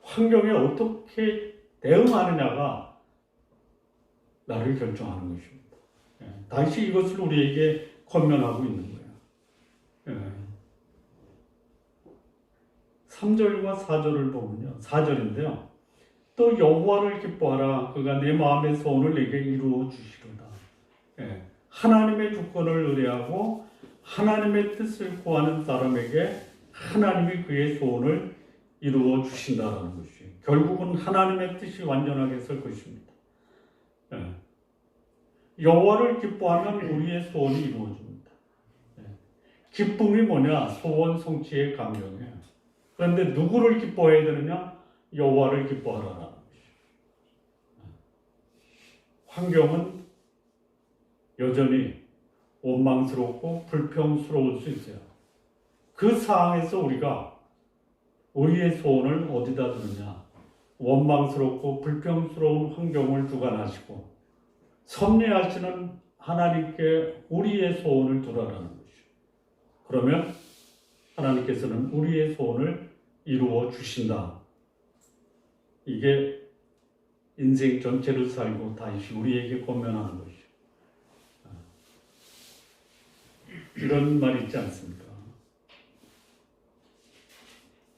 환경에 어떻게 대응하느냐가 나를 결정하는 것입니다. 다시 이것을 우리에게 권면하고 있는 거예요. 3절과 4절을 보면요, 4절인데요, 또 여호와를 기뻐하라. 그가 내 마음의 소원을 내게 이루어 주시리로다. 예. 하나님의 주권을 의뢰하고 하나님의 뜻을 구하는 사람에게 하나님이 그의 소원을 이루어 주신다라는 것이 결국은 하나님의 뜻이 완전하게 설 것입니다. 예. 여호와를 기뻐하면 우리의 소원이 이루어집니다. 예. 기쁨이 뭐냐? 소원 성취의 감정이에요. 그런데 누구를 기뻐해야 되느냐? 여호와를 기뻐하라는 것이죠. 환경은 여전히 원망스럽고 불평스러울 수 있어요. 그 상황에서 우리가 우리의 소원을 어디다 두느냐? 원망스럽고 불평스러운 환경을 주관하시고 섭리하시는 하나님께 우리의 소원을 두라라는 것이죠. 그러면 하나님께서는 우리의 소원을 이루어 주신다. 이게 인생 전체를 살고 다시 우리에게 권면하는 것이죠. 이런 말이 있지 않습니까?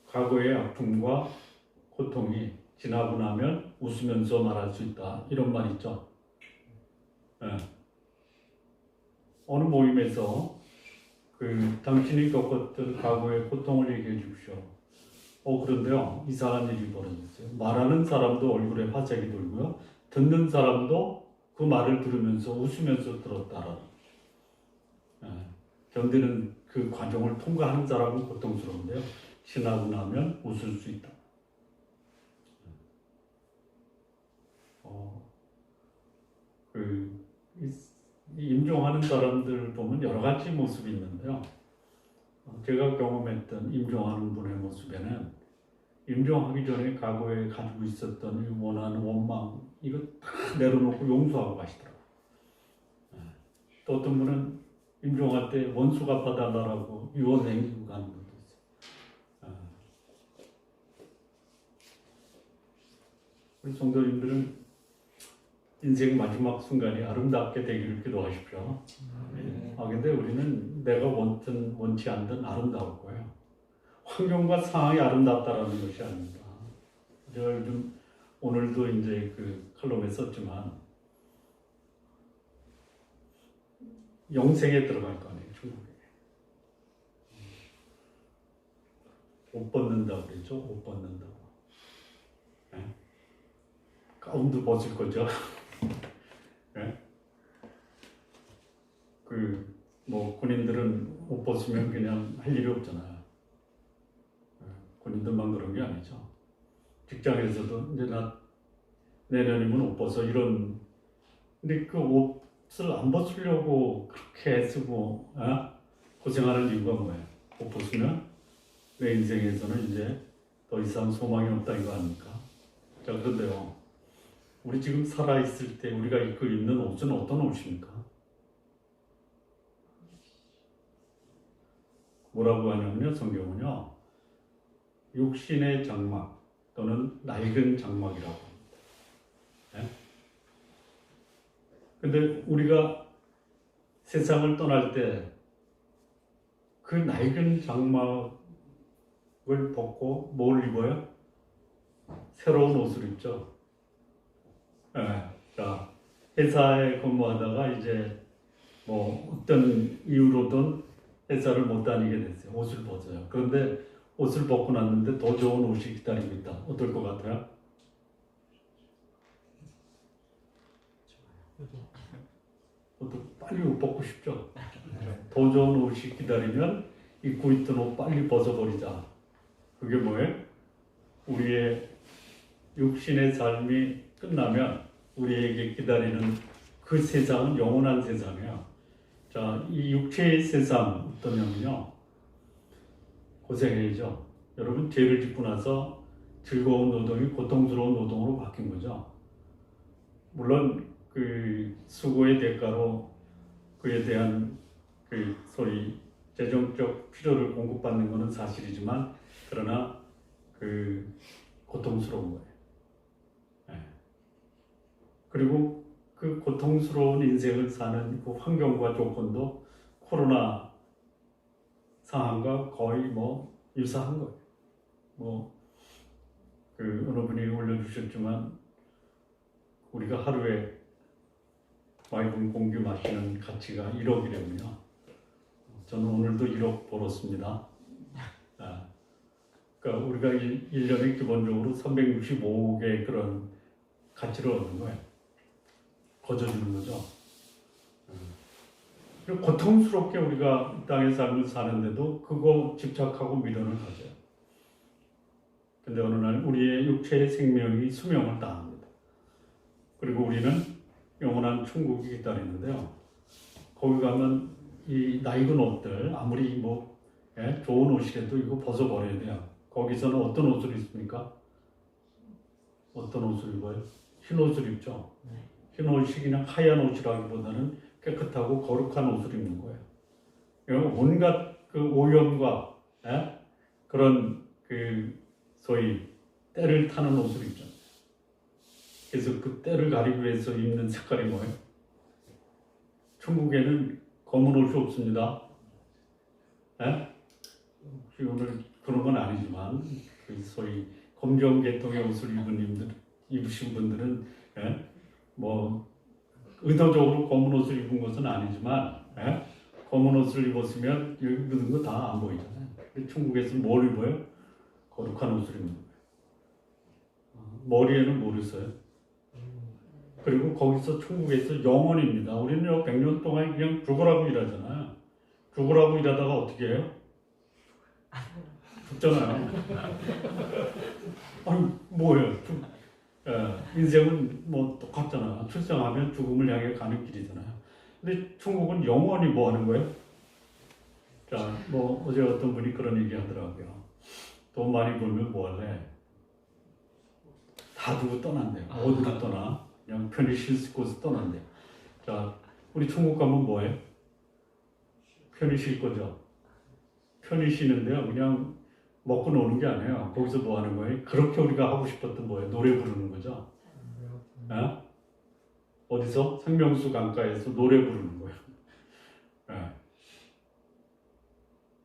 과거의 아픔과 고통이 지나고 나면 웃으면서 말할 수 있다. 이런 말 있죠. 예. 어느 모임에서 당신이 겪었던 과거의 고통을 얘기해 주십시오. 그런데요, 이상한 일이 벌어졌어요. 말하는 사람도 얼굴에 화색이 돌고요. 듣는 사람도 그 말을 들으면서 웃으면서 들었다라는. 예. 견디는 그 과정을 통과하는 사람은 고통스러운데요. 지나고 나면 웃을 수 있다. 임종하는 사람들 보면 여러 가지 모습이 있는데요. 제가 경험했던 임종하는 분의 모습에는 임종하기 전에 과거에 가지고 있었던 이 원한, 원망 이거 다 내려놓고 용서하고 가시더라고요. 또 어떤 분은 임종할 때 원수 갚아달라고 유언 남기고 가는 분도 있어요. 우리 성도님들은 인생 마지막 순간이 아름답게 되기를 기도하십시오. 근데 우리는 내가 원치 않든 아름다울 거예요. 환경과 상황이 아름답다라는 것이 아닙니다. 제가 요즘 오늘도 이제 그 칼럼에 썼지만 영생에 들어갈 거 아니에요, 중국에. 옷 벗는다고 그러죠, 옷 벗는다고. 네? 가운도 벗을 거죠. 네? 군인들은 옷 벗으면 그냥 할 일이 없잖아요. 군인들만 그런 게 아니죠. 직장에서도 이제 내년이면 옷 벗어 이런. 근데 그 옷을 안 벗으려고 그렇게 애쓰고 고생하는 이유가 뭐예요? 옷 벗으면 내 인생에서는 이제 더 이상 소망이 없다 이거 아닙니까? 자, 그런데요. 우리 지금 살아있을 때 우리가 입는 옷은 어떤 옷입니까? 뭐라고 하냐면요, 성경은요, 육신의 장막 또는 낡은 장막이라고 합니다. 네? 근데 우리가 세상을 떠날 때 그 낡은 장막을 벗고 뭘 입어요? 새로운 옷을 입죠. 네. 자, 회사에 근무하다가 이제 어떤 이유로든 회사를 못 다니게 됐어요. 옷을 벗어요. 그런데 옷을 벗고 났는데 더 좋은 옷이 기다리고 있다. 어떨 것 같아요? 빨리 옷 벗고 싶죠? 더 좋은 옷이 기다리면 입고 있던 옷 빨리 벗어버리자. 그게 뭐예요? 우리의 육신의 삶이 끝나면 우리에게 기다리는 그 세상은 영원한 세상이에요. 자, 이 육체의 세상 어떠냐면요, 고생해야죠. 여러분, 죄를 짓고 나서 즐거운 노동이 고통스러운 노동으로 바뀐 거죠. 물론 그 수고의 대가로 그에 대한 소위 재정적 필요를 공급받는 것은 사실이지만, 그러나 고통스러운 거예요. 그리고 그 고통스러운 인생을 사는 그 환경과 조건도 코로나 상황과 거의 유사한 거예요. 어느 분이 올려주셨지만 우리가 하루에 맑은 공기 마시는 가치가 1억이라면요. 저는 오늘도 1억 벌었습니다. 그러니까 우리가 1년에 기본적으로 365억의 그런 가치를 얻는 거예요. 거저주는 거죠. 고통스럽게 우리가 이 땅의 삶을 사는데도 그거 집착하고 미련을 가져요. 근데 어느 날 우리의 육체의 생명이 수명을 다합니다. 그리고 우리는 영원한 천국이 기다리는데요. 거기 가면 이 낡은 옷들 아무리 좋은 옷이라도 이거 벗어버려야 돼요. 거기서는 어떤 옷을 입습니까? 어떤 옷을 입어요? 흰 옷을 입죠. 흰 옷이 그냥 하얀 옷이라기보다는 깨끗하고 거룩한 옷을 입는 거예요. 온갖 그 오염과 그런 소위 때를 타는 옷을 입잖아요. 그래서 그 때를 가리기 위해서 입는 색깔이 뭐예요? 천국에는 검은 옷이 없습니다. 오늘 그런 건 아니지만 그 소위 검정 계통의 옷을 입으신 분들은 의도적으로 검은 옷을 입은 것은 아니지만 검은 옷을 입었으면 여기 묻은 거 다 안 보이잖아요. 천국에서 뭘 입어요? 거룩한 옷을 입는 거예요. 머리에는 뭘 써요? 그리고 거기서 천국에서 영원입니다. 우리는 100년 동안 그냥 죽으라고 일하잖아요. 죽으라고 일하다가 어떻게 해요? 죽잖아요. 아니 뭐예요? 인생은 똑같잖아. 출생하면 죽음을 향해 가는 길이잖아요. 근데 천국은 영원히 뭐 하는 거예요? 자, 어제 어떤 분이 그런 얘기 하더라고요. 돈 많이 벌면 뭐 할래? 다 두고 떠난대요. 어디로 떠나? 그냥 편히 쉴 곳에 떠난대요. 자, 우리 천국 가면 뭐해요? 편히 쉴 거죠. 편히 쉬는데요. 그냥 먹고 노는 게 아니에요. 거기서 뭐 하는 거예요? 그렇게 우리가 하고 싶었던 뭐예요? 노래 부르는 거죠. 어디서? 생명수 강가에서 노래 부르는 거예요.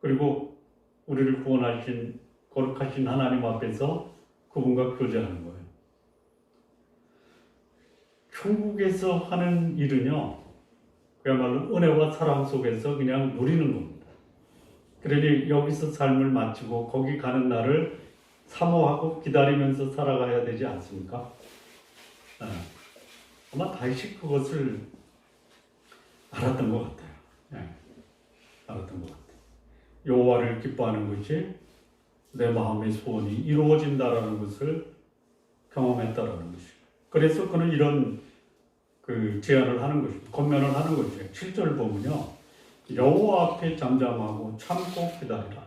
그리고 우리를 구원하신 거룩하신 하나님 앞에서 그분과 교제하는 거예요. 천국에서 하는 일은요, 그야말로 은혜와 사랑 속에서 그냥 누리는 겁니다. 그러니 여기서 삶을 마치고 거기 가는 날을 사모하고 기다리면서 살아가야 되지 않습니까? 아마 다윗이 그것을 알았던 것 같아요. 알았던 것 같아요. 여호와를 기뻐하는 것이 내 마음의 소원이 이루어진다라는 것을 경험했다라는 것이죠. 그래서 그는 이런 제안을 하는 것이죠. 권면을 하는 것이죠. 7절 보면요. 여호와 앞에 잠잠하고 참고 기다리라.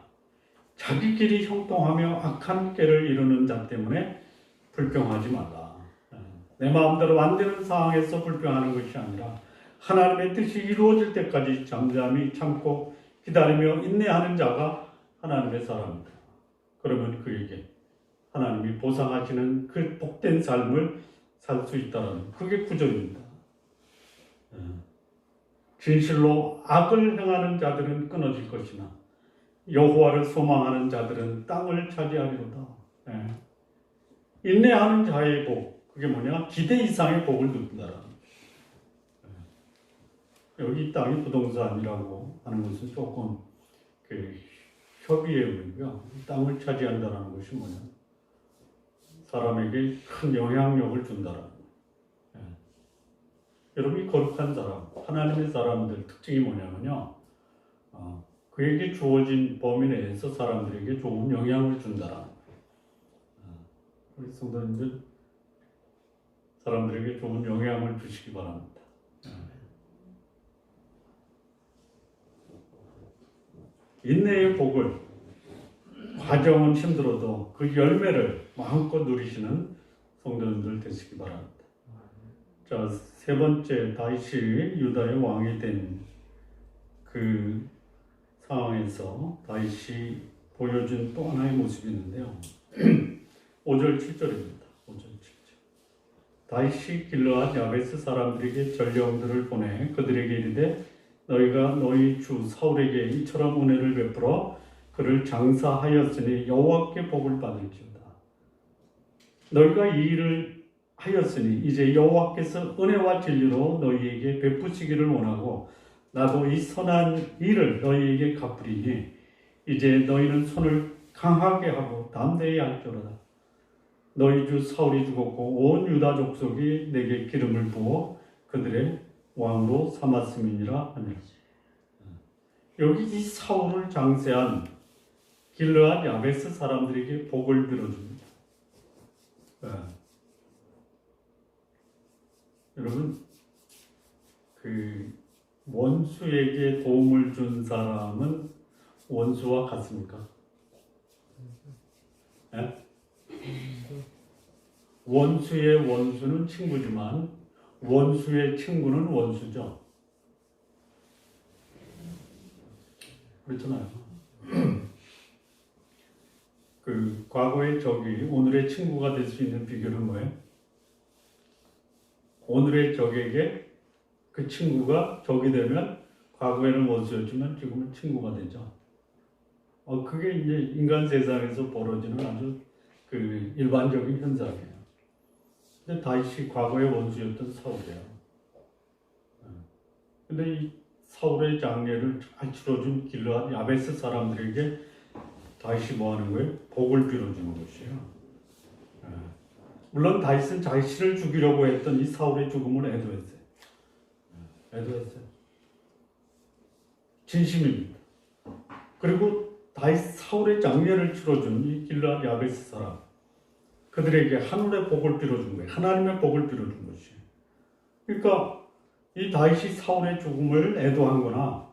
자기 길이 형통하며 악한 꾀를 이루는 자 때문에 불평하지 말라. 내 마음대로 안 되는 상황에서 불평하는 것이 아니라 하나님의 뜻이 이루어질 때까지 잠잠히 참고 기다리며 인내하는 자가 하나님의 사람이다. 그러면 그에게 하나님이 보상하시는 그 복된 삶을 살 수 있다는 그게 구절입니다. 진실로 악을 행하는 자들은 끊어질 것이나 여호와를 소망하는 자들은 땅을 차지하리로다. 인내하는 자의 복, 그게 뭐냐? 기대 이상의 복을 누린다라는 거죠. 여기 땅이 부동산이라고 하는 것은 조금 협의의 의미고요. 땅을 차지한다는 것이 뭐냐? 사람에게 큰 영향력을 준다라는 거예요. 여러분이 거룩한 사람, 하나님의 사람들 특징이 뭐냐면요. 그에게 주어진 범위 내에서 사람들에게 좋은 영향을 준다라는 거예요. 우리 성도님들 사람들에게 좋은 영향을 주시기 바랍니다. 인내의 복을 과정은 힘들어도 그 열매를 마음껏 누리시는 성도님들 되시기 바랍니다. 자, 세 번째, 다윗이 유다의 왕이 된 그 상황에서 다윗이 보여준 또 하나의 모습이 있는데요. 5절 7절입니다. 5절 7절. 다윗이 길르앗 야베스 사람들에게 전령들을 보내 그들에게 이르되 너희가 너희 주 사울에게 이처럼 은혜를 베풀어 그를 장사하였으니 여호와께 복을 받을지어다. 너희가 이 일을 하였으니 이제 여호와께서 은혜와 진리로 너희에게 베푸시기를 원하고 나도 이 선한 일을 너희에게 갚으리니 이제 너희는 손을 강하게 하고 담대히 할지어다. 너희 주 사울이 죽었고 온 유다 족속이 내게 기름을 부어 그들의 왕으로 삼았음이니라 하며 여기 이 사울을 장세한 길르앗 야베스 사람들에게 복을 빌어줍니다. 여러분 그 원수에게 도움을 준 사람은 원수와 같습니까? 원수의 원수는 친구지만 원수의 친구는 원수죠. 그렇잖아요. 그 과거의 적이 오늘의 친구가 될 수 있는 비결은 뭐예요? 오늘의 적에게 그 친구가 적이 되면 과거에는 원수였지만 지금은 친구가 되죠. 그게 이제 인간 세상에서 벌어지는 아주 그 일반적인 현상이에요. 근데 다윗이 과거의 원수였던 사울이에요. 근데 이 사울의 장례를 잘 치러준 길르앗 야베스 사람들에게 다윗이 뭐 하는 거예요? 복을 빌어주는 것이에요. 물론 다윗은 자신을 죽이려고 했던 이 사울의 죽음을 애도했어요. 애도했어요. 진심입니다. 그리고 다윗 사울의 장례를 치러준 이 길르앗 야베스 사람 그들에게 하늘의 복을 빌어준 거예요. 하나님의 복을 빌어준 것이에요. 그러니까 이 다윗이 사울의 죽음을 애도한 거나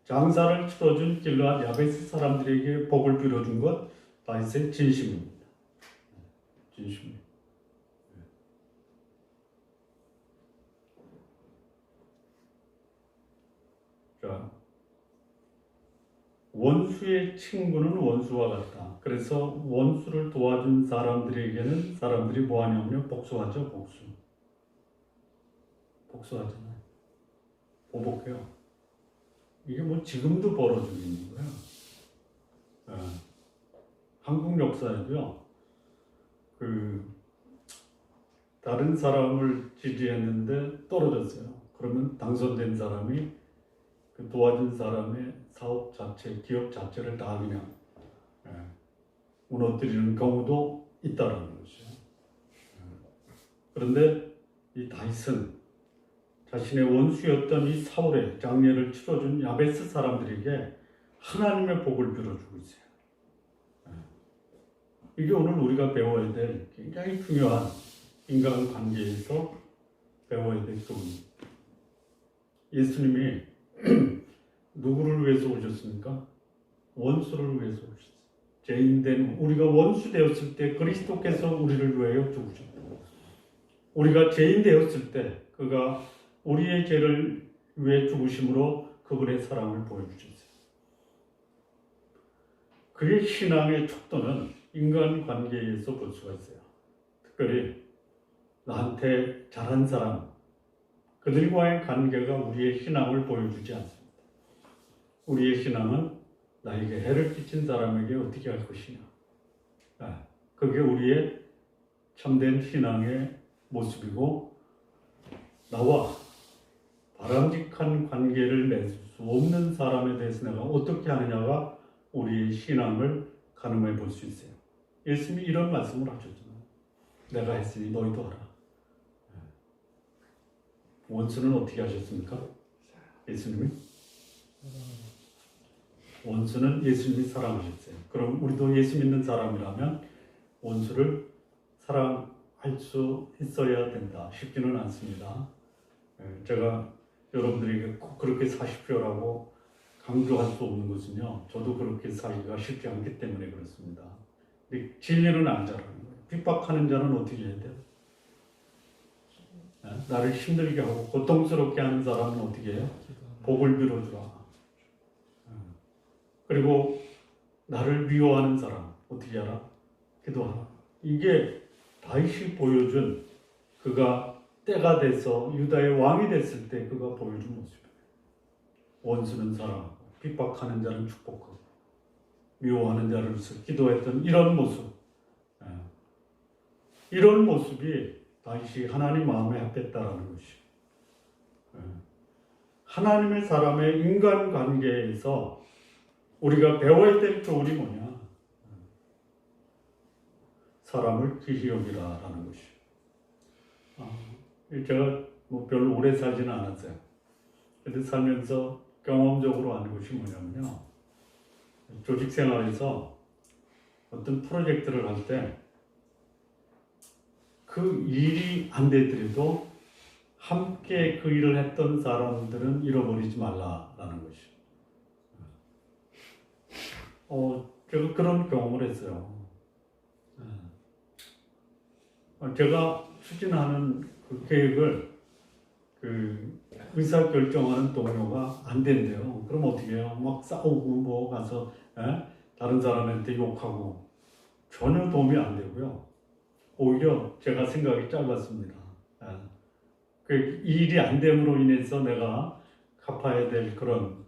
장사를 치러준 길르앗 야베스 사람들에게 복을 빌어준 것 다윗의 진심입니다. 진심입니다. 자, 원수의 친구는 원수와 같다. 그래서 원수를 도와준 사람들에게는 사람들이 뭐 하냐면 복수하죠. 복수하잖아요. 보복해요. 이게 뭐 지금도 벌어지고 있는 거예요. 한국 역사에도요. 다른 사람을 지지했는데 떨어졌어요. 그러면 당선된 사람이 그 도와준 사람의 사업 자체, 기업 자체를 다 그냥 무너뜨리는 경우도 있다라는 것이에요. 그런데 이 다윗은 자신의 원수였던 이 사울의 장례를 치러준 야베스 사람들에게 하나님의 복을 빌어주고 있어요. 이게 오늘 우리가 배워야 될 굉장히 중요한 인간관계에서 배워야 될 교훈입니다. 예수님이 누구를 위해서 오셨습니까? 원수를 위해서 오셨어요. 죄인된 우리가 원수 되었을 때 그리스도께서 우리를 위하여 죽으셨다. 우리가 죄인 되었을 때 그가 우리의 죄를 위해 죽으심으로 그분의 사랑을 보여주셨어요. 그의 신앙의 척도는 인간관계에서 볼 수가 있어요. 특별히 나한테 잘한 사람, 그들과의 관계가 우리의 신앙을 보여주지 않습니다. 우리의 신앙은 나에게 해를 끼친 사람에게 어떻게 할 것이냐. 그게 우리의 참된 신앙의 모습이고 나와 바람직한 관계를 맺을 수 없는 사람에 대해서 내가 어떻게 하느냐가 우리의 신앙을 가늠해 볼 수 있어요. 예수님이 이런 말씀을 하셨잖아요. 내가 했으니 너희도 하라. 원수는 어떻게 하셨습니까? 예수님이? 원수는 예수님이 사랑하셨어요. 그럼 우리도 예수 믿는 사람이라면 원수를 사랑할 수 있어야 된다. 쉽지는 않습니다. 제가 여러분들에게 꼭 그렇게 사십시오라고 강조할 수 없는 것은요. 저도 그렇게 살기가 쉽지 않기 때문에 그렇습니다. 근데 진리는 안 잘하는 거예요. 핍박하는 자는 어떻게 해야 돼요? 나를 힘들게 하고 고통스럽게 하는 사람은 어떻게 해요? 복을 빌어주라. 그리고 나를 미워하는 사람 어떻게 하라? 기도하라. 이게 다윗이 보여준 그가 때가 돼서 유다의 왕이 됐을 때 그가 보여준 모습이에요. 원수는 사랑하고 핍박하는 자는 축복하고 미워하는 자를 기도했던 이런 모습. 이런 모습이 다시 하나님 마음에 합했다라는 것이. 하나님의 사람의 인간관계에서 우리가 배워야 될 교훈이 뭐냐? 사람을 귀히 여기라라는 것이. 제가 뭐 별로 오래 살지는 않았어요. 근데 살면서 경험적으로 아는 것이 뭐냐면요. 조직 생활에서 어떤 프로젝트를 할 때 그 일이 안 되더라도 함께 그 일을 했던 사람들은 잃어버리지 말라라는 것이. 제가 그런 경험을 했어요. 제가 추진하는 그 계획을 의사 결정하는 동료가 안 된대요. 그럼 어떻게 해요? 막 싸우고 뭐 가서 다른 사람한테 욕하고 전혀 도움이 안 되고요. 오히려 제가 생각이 짧았습니다. 그 일이 안 됨으로 인해서 내가 갚아야 될 그런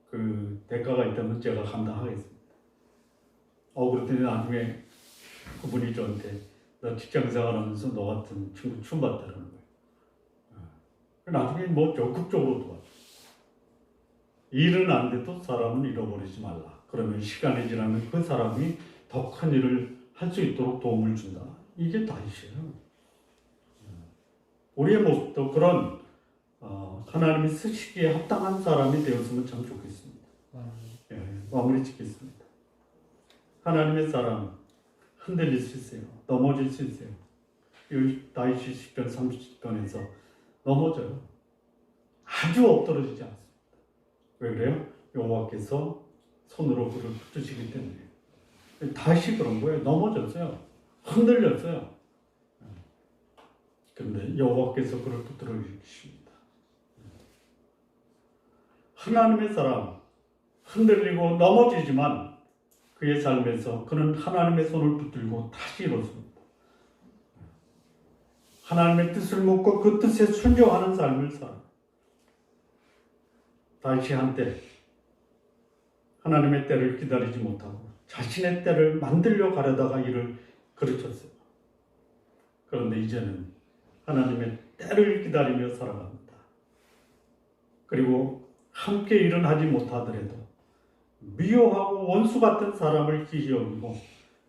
그 대가가 있다면 제가 감당하겠습니다. 그랬더니 나중에 그분이 저한테 나 직장생활하면서 너 같은 친구 처음 봤다는 거예요. 나중에 뭐 적극적으로 도와줘. 일은 안 돼도 사람은 잃어버리지 말라. 그러면 시간이 지나면 그 사람이 더 큰 일을 할 수 있도록 도움을 준다. 이게 다윗이에요. 우리의 모습도 그런 하나님이 쓰시기에 합당한 사람이 되었으면 참 좋겠습니다. 마무리 짓겠습니다. 하나님의 사람 흔들릴 수 있어요. 넘어질 수 있어요. 다윗이 시편 30편에서 넘어져요. 아주 엎드러지지 않습니다. 왜 그래요? 여호와께서 손으로 그를 붙드시기 때문에. 다시 그런 거예요. 넘어졌어요. 흔들렸어요. 그런데 여호와께서 그를 붙들어 주십니다. 하나님의 사람 흔들리고 넘어지지만 그의 삶에서 그는 하나님의 손을 붙들고 다시 일어섭니다. 하나님의 뜻을 묻고 그 뜻에 순종하는 삶을 살아. 다윗이 한때 하나님의 때를 기다리지 못하고 자신의 때를 만들려 가려다가 이를 그르쳤어요. 그런데 이제는 하나님의 때를 기다리며 살아갑니다. 그리고 함께 일은 하지 못하더라도 미워하고 원수 같은 사람을 귀히 여기고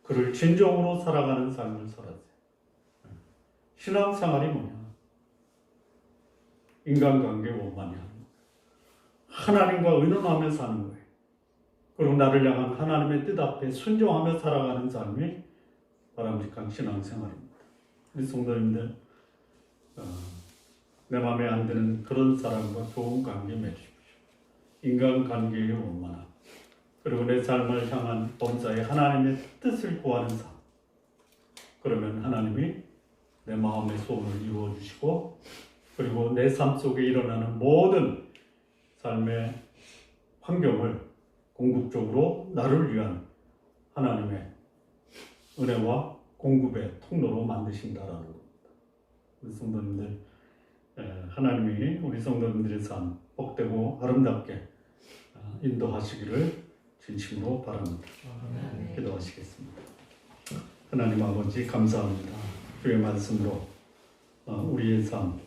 그를 진정으로 살아가는 삶을 살았어요. 신앙생활이 뭐냐? 인간관계 원만히 하는 거예요. 하나님과 의논하며 사는 거예요. 그리고 나를 향한 하나님의 뜻 앞에 순종하며 살아가는 삶이 바람직한 신앙생활입니다. 우리 성도님들, 내 마음에 안 드는 그런 사람과 좋은 관계 맺으십시오. 인간관계의 원만함, 그리고 내 삶을 향한 범사에 하나님의 뜻을 구하는 삶. 그러면 하나님이 내 마음의 소원을 이루어 주시고, 그리고 내 삶 속에 일어나는 모든 삶의 환경을 궁극적으로 나를 위한 하나님의 은혜와 공급의 통로로 만드신다라는 겁니다. 우리 성도님들, 하나님이 우리 성도님들의 삶 복되고 아름답게 인도하시기를 진심으로 바랍니다. 기도하시겠습니다. 하나님 아버지 감사합니다. 주의 말씀으로 우리의 삶,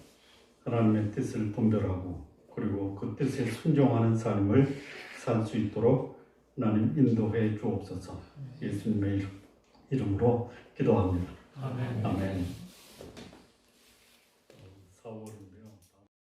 하나님의 뜻을 분별하고 그리고 그 뜻에 순종하는 삶을 살 수 있도록 하나님 인도해 주옵소서. 예수님의 이름으로 기도합니다. 아멘. 4월